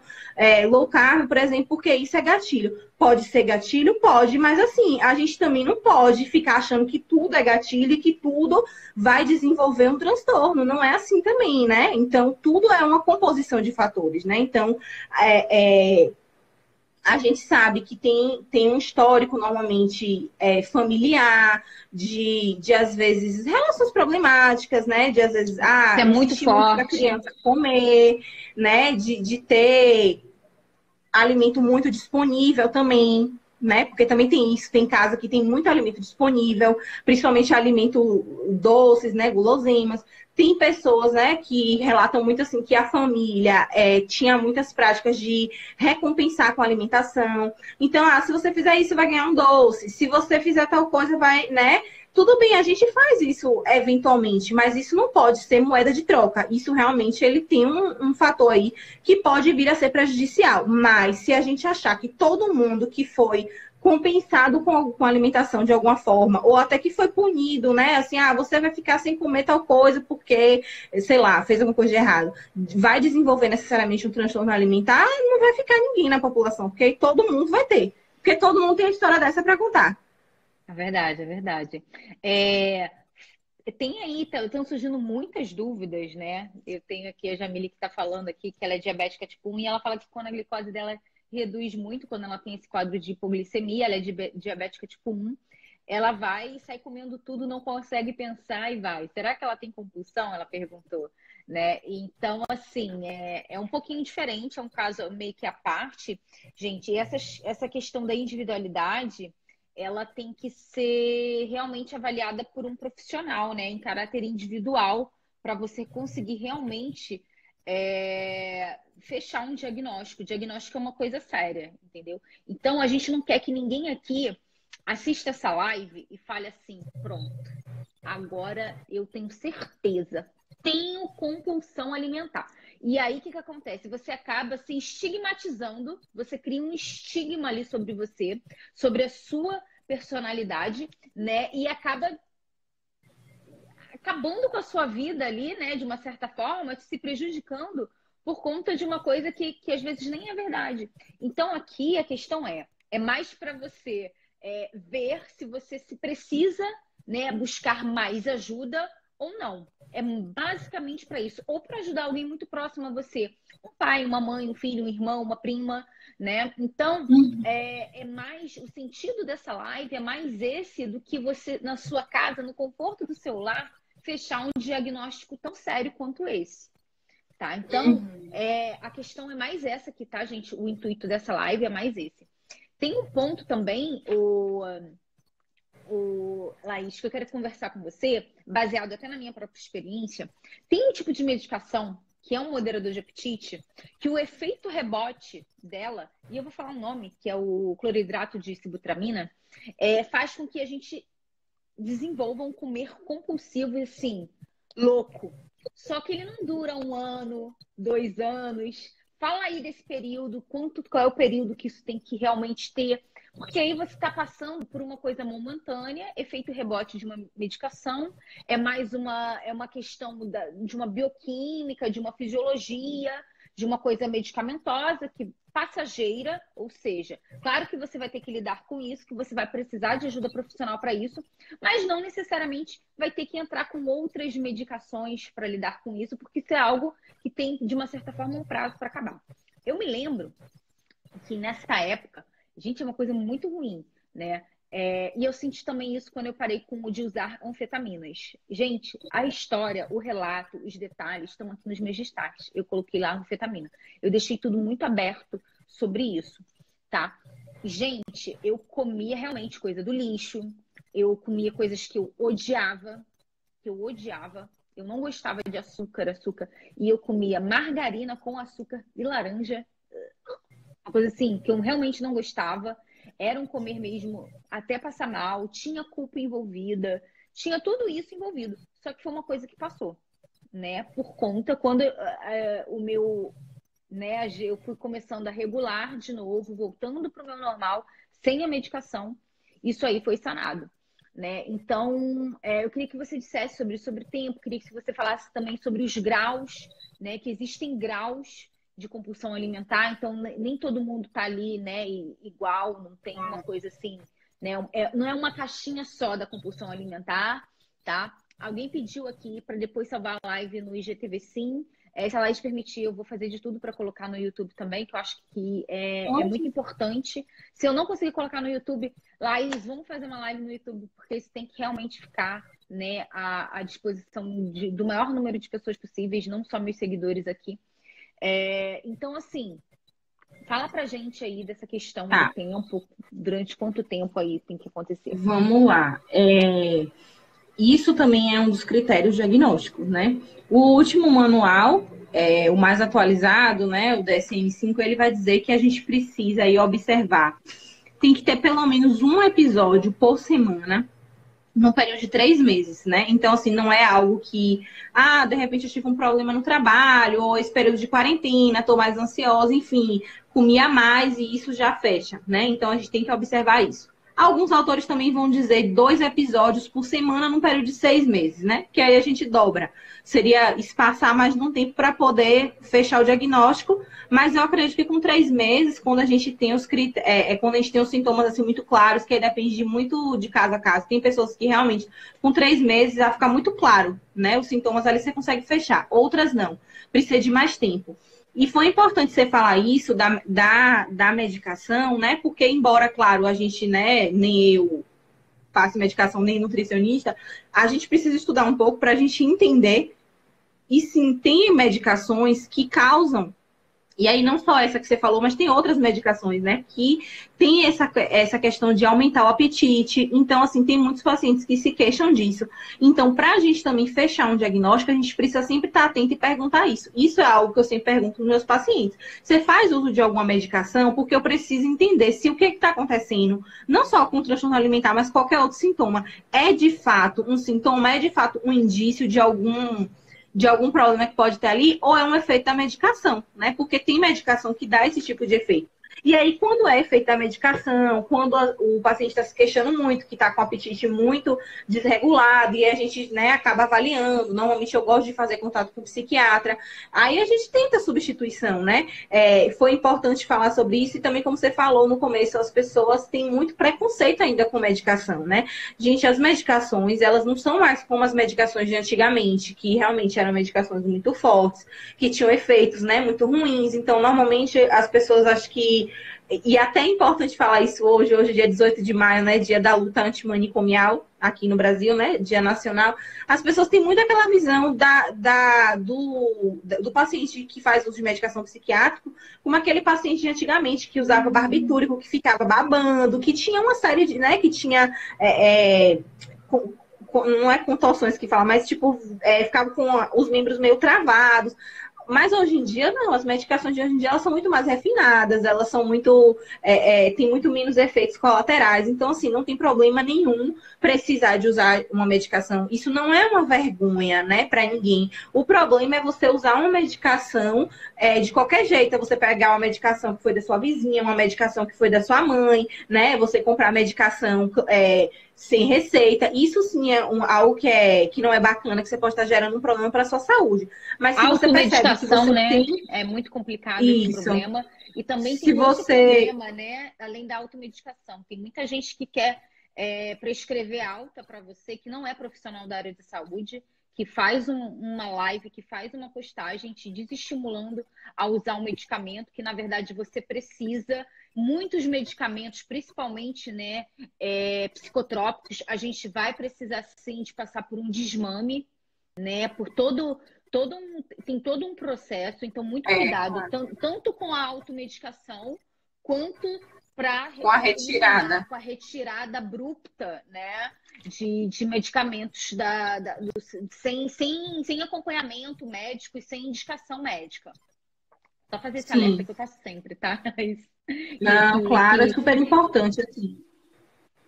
low carb, por exemplo, porque isso é gatilho. Pode ser gatilho? Pode, mas assim, a gente também não pode ficar achando que tudo é gatilho e que tudo vai desenvolver um transtorno. Não é assim também, né? Então, tudo é uma composição de fatores, né? Então, a gente sabe que tem um histórico normalmente familiar, de às vezes relações problemáticas, né? De às vezes, é muito forte para criança comer, né? De ter alimento muito disponível também, né? Porque também tem isso, tem casa que tem muito alimento disponível, principalmente alimento doces, né? Guloseimas. Tem pessoas, né, que relatam muito assim que a família tinha muitas práticas de recompensar com a alimentação. Então, se você fizer isso, vai ganhar um doce. Se você fizer tal coisa, vai, né? Tudo bem, a gente faz isso eventualmente, mas isso não pode ser moeda de troca. Isso realmente ele tem um fator aí que pode vir a ser prejudicial. Mas se a gente achar que todo mundo que foi compensado com a alimentação de alguma forma, ou até que foi punido, né? Assim, você vai ficar sem comer tal coisa porque, sei lá, fez alguma coisa de errado. Vai desenvolver necessariamente um transtorno alimentar, não vai ficar ninguém na população, porque todo mundo vai ter. Porque todo mundo tem uma história dessa para contar. É verdade, é verdade. Tem aí, estão surgindo muitas dúvidas, né? Eu tenho aqui a Jamile que está falando aqui que ela é diabética tipo 1 e ela fala que quando a glicose dela reduz muito, quando ela tem esse quadro de hipoglicemia, ela é diabética tipo 1, ela vai e sai comendo tudo, não consegue pensar e vai. Será que ela tem compulsão? Ela perguntou, né? Então, assim, é um pouquinho diferente, é um caso meio que à parte. Gente, e essa questão da individualidade, ela tem que ser realmente avaliada por um profissional, né? Em caráter individual, para você conseguir realmente fechar um diagnóstico. O diagnóstico é uma coisa séria, entendeu? Então, a gente não quer que ninguém aqui assista essa live e fale assim, pronto, agora eu tenho certeza, tenho compulsão alimentar. E aí, o que acontece? Você acaba se estigmatizando, você cria um estigma ali sobre você, sobre a sua personalidade, né? E acaba acabando com a sua vida ali, né? De uma certa forma, se prejudicando por conta de uma coisa que às vezes nem é verdade. Então, aqui a questão é mais para você ver se você se precisa, né, buscar mais ajuda ou não. É basicamente para isso. Ou para ajudar alguém muito próximo a você. Um pai, uma mãe, um filho, um irmão, uma prima, né? Então, mais o sentido dessa live é mais esse do que você, na sua casa, no conforto do seu lar, fechar um diagnóstico tão sério quanto esse. Tá? Então, a questão é mais essa aqui, tá, gente? O intuito dessa live é mais esse. Tem um ponto também, Laís, que eu quero conversar com você, baseado até na minha própria experiência. Tem um tipo de medicação, que é um moderador de apetite, que o efeito rebote dela, e eu vou falar um nome, que é o cloridrato de sibutramina, faz com que a gente desenvolva um comer compulsivo, assim, louco. Só que ele não dura 1 ano, 2 anos. Fala aí desse período, qual é o período que isso tem que realmente ter. Porque aí você está passando por uma coisa momentânea, efeito rebote de uma medicação, é uma questão de uma bioquímica, de uma fisiologia, de uma coisa medicamentosa, que passageira, ou seja, claro que você vai ter que lidar com isso, que você vai precisar de ajuda profissional para isso, mas não necessariamente vai ter que entrar com outras medicações para lidar com isso, porque isso é algo que tem, de uma certa forma, um prazo para acabar. Eu me lembro que nessa época, gente, é uma coisa muito ruim, né? E eu senti também isso quando eu parei de usar anfetaminas. Gente, a história, o relato, os detalhes estão aqui nos meus destaques. Eu coloquei lá anfetamina. Eu deixei tudo muito aberto sobre isso, tá? Gente, eu comia realmente coisa do lixo. Eu comia coisas que eu odiava. Eu não gostava de açúcar. E eu comia margarina com açúcar e laranja. Uma coisa assim, que eu realmente não gostava. Era um comer mesmo até passar mal, tinha culpa envolvida, tinha tudo isso envolvido. Só que foi uma coisa que passou, né? Por conta, quando eu fui começando a regular de novo, voltando para o meu normal, sem a medicação, isso aí foi sanado, né? Então, eu queria que você dissesse sobre tempo, queria que você falasse também sobre os graus, né? Que existem graus de compulsão alimentar, então nem todo mundo tá ali, né, igual, não tem uma coisa assim, né, não é uma caixinha só da compulsão alimentar, tá? Alguém pediu aqui para depois salvar a live no IGTV Sim, se a live permitir, eu vou fazer de tudo para colocar no YouTube também, que eu acho que é muito importante. Se eu não conseguir colocar no YouTube, Laís, vamos fazer uma live no YouTube, porque isso tem que realmente ficar, né, à disposição do maior número de pessoas possíveis, não só meus seguidores aqui. Então, assim, fala pra gente aí dessa questão do tempo, durante quanto tempo aí tem que acontecer. Vamos lá. Isso também é um dos critérios diagnósticos, né? O último manual, o mais atualizado, né, o DSM-5, ele vai dizer que a gente precisa aí observar. Tem que ter pelo menos um episódio por semana, num período de 3 meses, né? Então, assim, não é algo que, de repente eu tive um problema no trabalho, ou esse período de quarentena, tô mais ansiosa, enfim, comia mais e isso já fecha, né? Então, a gente tem que observar isso. Alguns autores também vão dizer 2 episódios por semana num período de 6 meses, né? Que aí a gente dobra. Seria espaçar mais um tempo para poder fechar o diagnóstico, mas eu acredito que com 3 meses, quando a gente tem quando a gente tem os sintomas assim muito claros, que aí depende muito de caso a caso. Tem pessoas que realmente, com 3 meses, já fica muito claro, né? Os sintomas ali você consegue fechar, outras não. Precisa de mais tempo. E foi importante você falar isso da medicação, né? Porque, embora, claro, a gente, né, nem eu faço medicação, nem nutricionista, a gente precisa estudar um pouco para a gente entender. E sim, tem medicações que causam. E aí, não só essa que você falou, mas tem outras medicações, né? Que tem essa questão de aumentar o apetite. Então, assim, tem muitos pacientes que se queixam disso. Então, para a gente também fechar um diagnóstico, a gente precisa sempre estar atento e perguntar isso. Isso é algo que eu sempre pergunto nos meus pacientes. Você faz uso de alguma medicação? Porque eu preciso entender se o que está acontecendo, não só com o transtorno alimentar, mas qualquer outro sintoma, é de fato um sintoma, é de fato um indício de algum problema que pode ter ali, ou é um efeito da medicação, né? Porque tem medicação que dá esse tipo de efeito. E aí, quando é efeito da medicação, quando o paciente está se queixando muito, que está com o apetite muito desregulado, e a gente, né, acaba avaliando. Normalmente eu gosto de fazer contato com o psiquiatra. Aí a gente tenta substituição, né? Foi importante falar sobre isso, e também, como você falou no começo, as pessoas têm muito preconceito ainda com medicação, né? Gente, as medicações, elas não são mais como as medicações de antigamente, que realmente eram medicações muito fortes, que tinham efeitos, né, muito ruins. Então, normalmente, as pessoas acham que... E até é importante falar isso hoje é dia 18 de maio, né? Dia da luta antimanicomial aqui no Brasil, né? Dia nacional. As pessoas têm muito aquela visão do paciente que faz uso de medicação psiquiátrica como aquele paciente de antigamente que usava barbitúrico, que ficava babando, que tinha uma série de, né? Que tinha... não é contorções que fala, mas tipo, ficava com os membros meio travados. Mas hoje em dia, não. As medicações de hoje em dia, elas são muito mais refinadas, elas são muito... tem muito menos efeitos colaterais. Então, assim, não tem problema nenhum precisar de usar uma medicação. Isso não é uma vergonha, né, para ninguém. O problema é você usar uma medicação de qualquer jeito. É você pegar uma medicação que foi da sua vizinha, uma medicação que foi da sua mãe, né? Você comprar medicação sem receita. Isso sim é algo que não é bacana, que você pode estar gerando um problema para a sua saúde. Mas se você percebe que você né? tem... É muito complicado esse problema. E também tem outro problema, né? Além da automedicação. Tem muita gente que quer prescrever alta para você, que não é profissional da área de saúde, que faz uma live, que faz uma postagem te desestimulando a usar um medicamento que, na verdade, você precisa. Muitos medicamentos, principalmente, né, psicotrópicos, a gente vai precisar, sim, de passar por um desmame, né, por tem todo um processo. Então, muito cuidado, tanto com a automedicação, quanto com a retirada. Com a retirada abrupta, né, de medicamentos sem acompanhamento médico e sem indicação médica. Só fazer esse alerta que eu faço sempre, tá? Não, claro, é super importante, assim.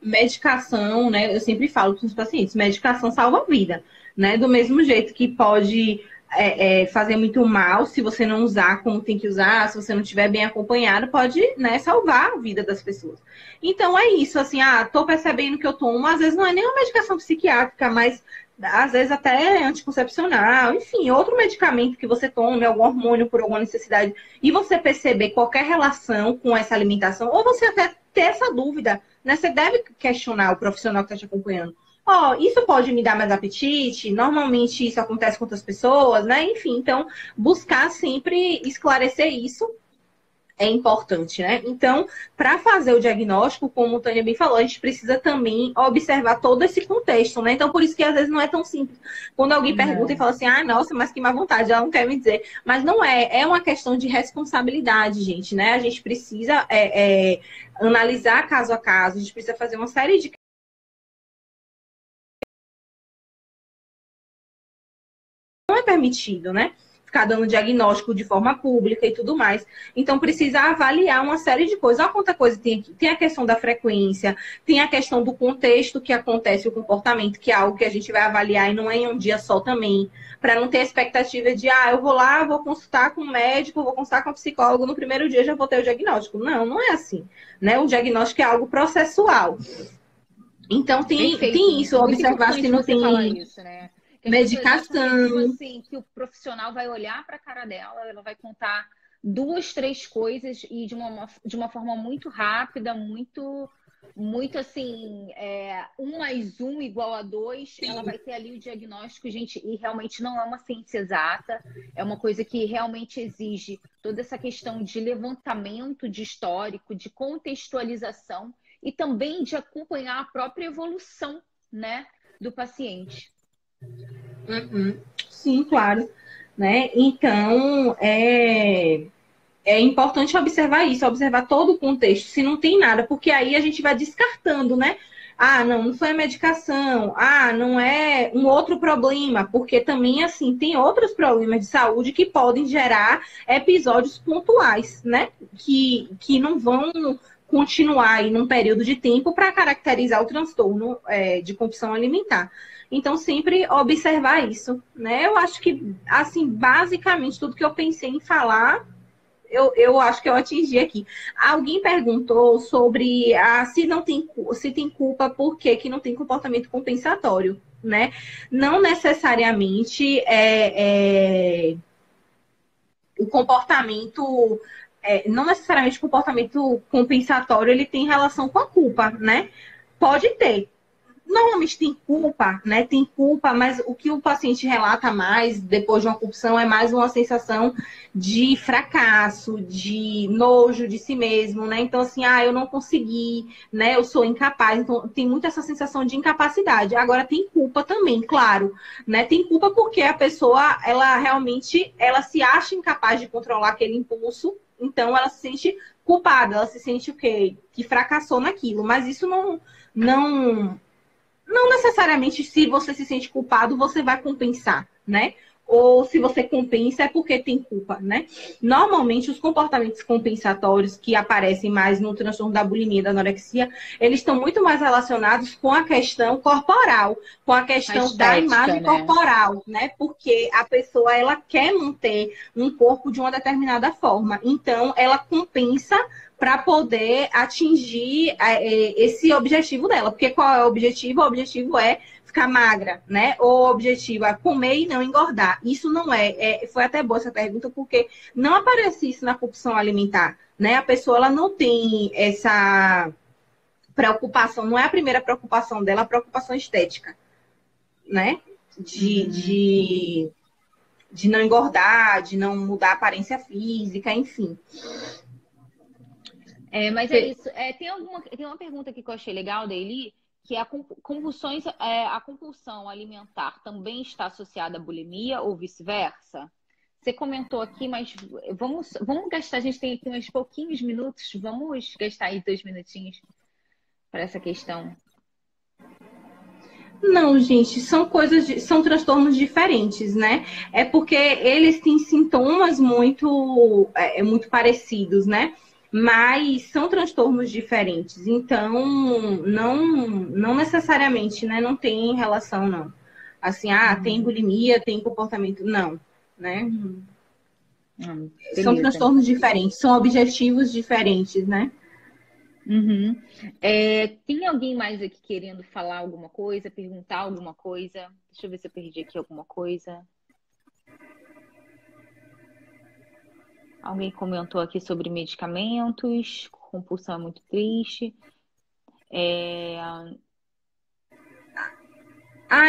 Medicação, né? Eu sempre falo para os pacientes, medicação salva a vida, né? Do mesmo jeito que pode fazer muito mal se você não usar como tem que usar, se você não estiver bem acompanhado, pode, né, salvar a vida das pessoas. Então é isso, assim, tô percebendo que eu tomo, às vezes não é nem uma medicação psiquiátrica, mas às vezes até anticoncepcional, enfim, outro medicamento que você tome, algum hormônio por alguma necessidade, e você perceber qualquer relação com essa alimentação, ou você até ter essa dúvida, né? Você deve questionar o profissional que está te acompanhando. Isso pode me dar mais apetite? Normalmente isso acontece com outras pessoas, né? Enfim, então, buscar sempre esclarecer isso é importante, né? Então, para fazer o diagnóstico, como o Tânia bem falou, a gente precisa também observar todo esse contexto, né? Então, por isso que às vezes não é tão simples. Quando alguém pergunta e fala assim, nossa, mas que má vontade, ela não quer me dizer. Mas não é. É uma questão de responsabilidade, gente, né? A gente precisa analisar caso a caso, a gente precisa fazer uma série de... Não é permitido, né? Ficar dando diagnóstico de forma pública e tudo mais. Então, precisa avaliar uma série de coisas. Olha quanta coisa tem aqui. Tem a questão da frequência, tem a questão do contexto que acontece o comportamento, que é algo que a gente vai avaliar e não é em um dia só também. Para não ter a expectativa de, eu vou lá, vou consultar com um médico, vou consultar com um psicólogo, no primeiro dia já vou ter o diagnóstico. Não, não é assim, né? O diagnóstico é algo processual. Então, tem isso, observar se não tem... Isso, né? Medicação. Assim, que o profissional vai olhar para a cara dela, ela vai contar 2, 3 coisas e de uma forma muito rápida, muito assim, 1 mais 1 igual a 2. Sim. Ela vai ter ali o diagnóstico, gente, e realmente não é uma ciência exata, é uma coisa que realmente exige toda essa questão de levantamento de histórico, de contextualização e também de acompanhar a própria evolução, né, do paciente. Uhum. Sim, claro, né? Então, é importante observar isso, observar todo o contexto, se não tem nada, porque aí a gente vai descartando, né? Não foi a medicação, não é um outro problema, porque também, assim, tem outros problemas de saúde que podem gerar episódios pontuais, né? Que não vão continuar aí num período de tempo para caracterizar o transtorno de compulsão alimentar. Então, sempre observar isso, né? Eu acho que, assim, basicamente, tudo que eu pensei em falar, eu acho que eu atingi aqui. Alguém perguntou sobre se tem culpa, por que não tem comportamento compensatório, né? Não necessariamente o comportamento... não necessariamente o comportamento compensatório ele tem relação com a culpa, né? Pode ter. Normalmente tem culpa, né? Tem culpa, mas o que o paciente relata mais depois de uma compulsão é mais uma sensação de fracasso, de nojo de si mesmo, né? Então, assim, eu não consegui, né? Eu sou incapaz. Então, tem muito essa sensação de incapacidade. Agora, tem culpa também, claro, né? Tem culpa porque a pessoa, ela realmente, ela se acha incapaz de controlar aquele impulso, então ela se sente culpada, ela se sente o quê? Que fracassou naquilo. Mas isso não necessariamente, se você se sente culpado, você vai compensar, né? ou se você compensa é porque tem culpa, né? Normalmente, os comportamentos compensatórios que aparecem mais no transtorno da bulimia e da anorexia, eles estão muito mais relacionados com a questão corporal, com a questão da imagem corporal, né? Porque a pessoa, ela quer manter um corpo de uma determinada forma. Então, ela compensa para poder atingir esse objetivo dela. Porque qual é o objetivo? O objetivo é ficar magra, né? O objetivo é comer e não engordar. Isso não foi até boa essa pergunta, porque não aparece isso na compulsão alimentar, né? A pessoa, ela não tem essa preocupação, não é a primeira preocupação dela, a preocupação estética, né? De não engordar, de não mudar a aparência física, enfim. Mas é isso. Tem uma pergunta aqui que eu achei legal, Daily, que é a compulsão alimentar também está associada à bulimia ou vice-versa? Você comentou aqui, mas vamos gastar, a gente tem aqui uns pouquinhos minutos, vamos gastar aí 2 minutinhos para essa questão. Não, gente, são transtornos diferentes, né? É porque eles têm sintomas muito parecidos, né? Mas são transtornos diferentes, então não necessariamente, né? Não tem relação, não. Assim, tem bulimia, tem comportamento, não, né? São transtornos diferentes, são objetivos diferentes, né? Tem alguém mais aqui querendo falar alguma coisa, perguntar alguma coisa? Deixa eu ver se eu perdi aqui alguma coisa. Alguém comentou aqui sobre medicamentos, compulsão é muito triste.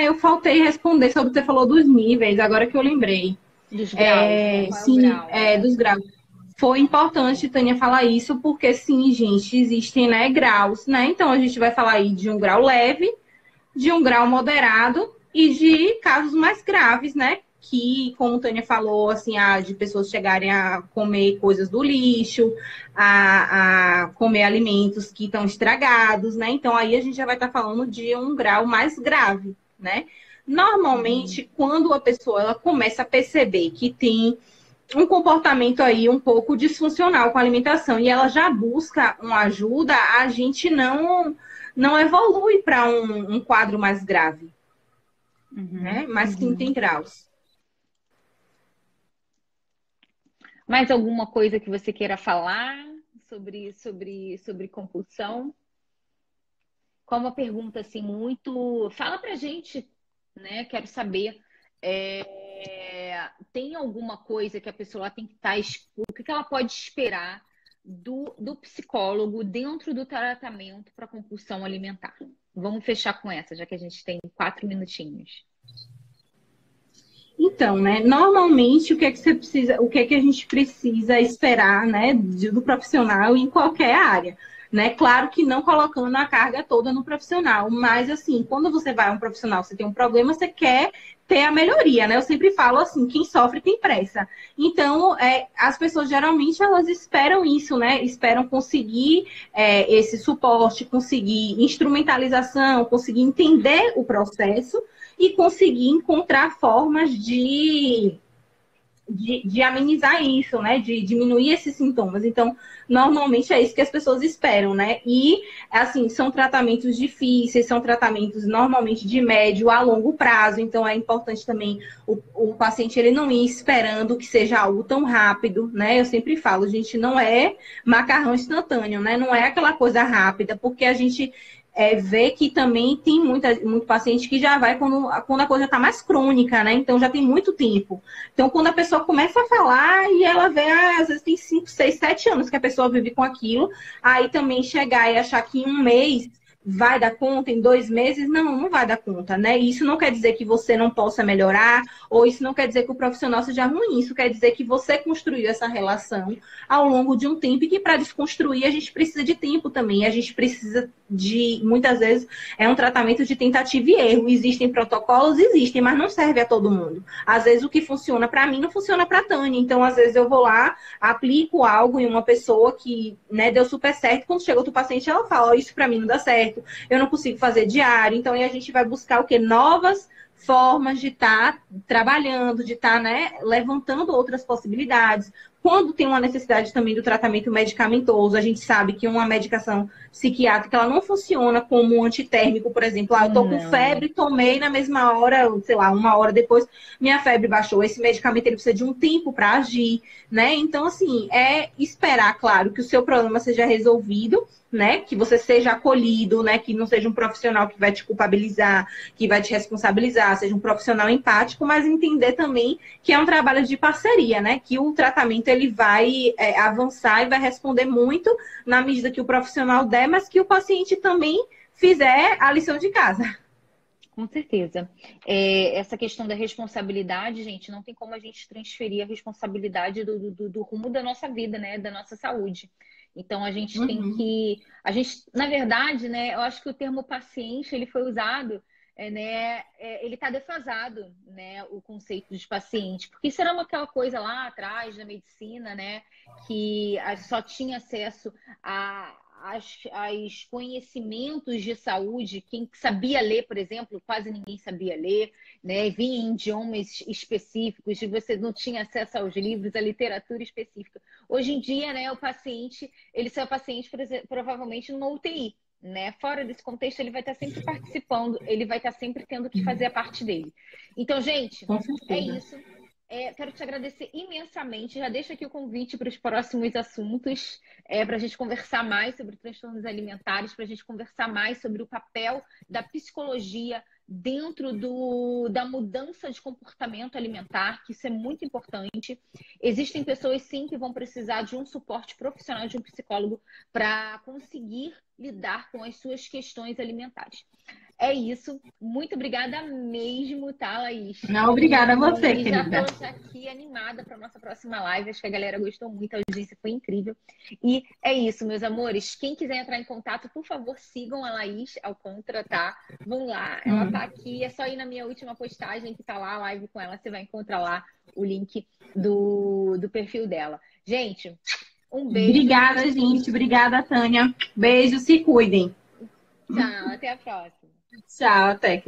Eu faltei responder sobre o que você falou dos níveis, agora que eu lembrei. Dos graus, sim, dos graus. Foi importante, Tânia, falar isso, porque sim, gente, existem, né, graus, né? Então, a gente vai falar aí de um grau leve, de um grau moderado e de casos mais graves, né? Que, como Tânia falou, assim, de pessoas chegarem a comer coisas do lixo, a comer alimentos que estão estragados, né? Então, aí a gente já vai estar falando de um grau mais grave, né? Normalmente, quando a pessoa ela começa a perceber que tem um comportamento aí um pouco disfuncional com a alimentação e ela já busca uma ajuda, a gente não evolui para um quadro mais grave, né? Mas sim tem graus. Mais alguma coisa que você queira falar sobre compulsão? Qual uma pergunta assim muito... Fala pra gente, né? Quero saber. Tem alguma coisa que a pessoa tem que estar... O que ela pode esperar do psicólogo dentro do tratamento para compulsão alimentar? Vamos fechar com essa, já que a gente tem 4 minutinhos. Então, né, normalmente o que a gente precisa esperar, né, do profissional em qualquer área, né? Claro que não colocando a carga toda no profissional, mas assim, quando você vai a um profissional, você tem um problema, você quer ter a melhoria, né? Eu sempre falo assim, quem sofre tem pressa. Então, as pessoas geralmente elas esperam isso, né? Esperam conseguir esse suporte, conseguir instrumentalização, conseguir entender o processo e conseguir encontrar formas de amenizar isso, né? De diminuir esses sintomas. Então, normalmente é isso que as pessoas esperam, né? E, assim, são tratamentos difíceis, são tratamentos normalmente de médio a longo prazo. Então, é importante também o paciente ele não ir esperando que seja algo tão rápido, né? Eu sempre falo, gente, não é macarrão instantâneo, né? Não é aquela coisa rápida, porque a gente vê que também tem muito paciente que já vai quando a coisa está mais crônica, né? Então já tem muito tempo. Então, quando a pessoa começa a falar e ela vê, às vezes tem 5, 6, 7 anos que a pessoa vive com aquilo, aí também chegar e achar que em 1 mês vai dar conta, em 2 meses, não vai dar conta, né? Isso não quer dizer que você não possa melhorar, ou isso não quer dizer que o profissional seja ruim, isso quer dizer que você construiu essa relação ao longo de um tempo e que para desconstruir a gente precisa de tempo também, a gente precisa muitas vezes, é um tratamento de tentativa e erro, existem protocolos, existem, mas não serve a todo mundo. Às vezes o que funciona para mim não funciona para Tânia, então às vezes eu vou lá, aplico algo em uma pessoa que, né, deu super certo, quando chega outro paciente ela fala, isso para mim não dá certo, eu não consigo fazer diário, então aí a gente vai buscar o quê? Novas formas de estar trabalhando, de estar, né, levantando outras possibilidades. Quando tem uma necessidade também do tratamento medicamentoso, a gente sabe que uma medicação psiquiátrica ela não funciona como um antitérmico, por exemplo. Eu tô com febre, tomei na mesma hora, sei lá, 1 hora depois, minha febre baixou. Esse medicamento ele precisa de um tempo para agir, né? Então, assim, é esperar, claro, que o seu problema seja resolvido, né? Que você seja acolhido, né? Que não seja um profissional que vai te culpabilizar, que vai te responsabilizar, seja um profissional empático, mas entender também que é um trabalho de parceria, né? Que o tratamento ele vai avançar e vai responder muito na medida que o profissional der, mas que o paciente também fizer a lição de casa. Com certeza. Essa questão da responsabilidade, gente, não tem como a gente transferir a responsabilidade do rumo da nossa vida, né? Da nossa saúde. Então, a gente tem que... na verdade, né? Eu acho que o termo paciente, ele foi usado, né? Ele está defasado, né? O conceito de paciente. Porque isso era aquela coisa lá atrás da medicina, né? Que só tinha acesso aos conhecimentos de saúde. Quem sabia ler, por exemplo, quase ninguém sabia ler, né? Vinha em idiomas específicos e você não tinha acesso aos livros, à literatura específica. Hoje em dia, né, o paciente, ele será paciente provavelmente numa UTI, né? Fora desse contexto, ele vai estar sempre participando, ele vai estar sempre tendo que fazer a parte dele. Então, gente, é isso. Quero te agradecer imensamente. Já deixo aqui o convite para os próximos assuntos, para a gente conversar mais sobre transtornos alimentares, para a gente conversar mais sobre o papel da psicologia dentro da mudança de comportamento alimentar, que isso é muito importante. Existem pessoas, sim, que vão precisar de um suporte profissional de um psicólogo para conseguir lidar com as suas questões alimentares. É isso. Muito obrigada mesmo, tá, Laís? Não, obrigada a você, querida. Já estou aqui animada para a nossa próxima live. Acho que a galera gostou muito, a audiência foi incrível. E é isso, meus amores. Quem quiser entrar em contato, por favor, sigam a Laís Alcontra, tá? Vão lá. Ela tá aqui. É só ir na minha última postagem que tá lá, a live com ela. Você vai encontrar lá o link do perfil dela. Gente, um beijo. Obrigada, gente. Obrigada, Tânia. Beijo, se cuidem. Tchau, até a próxima. Tchau, até.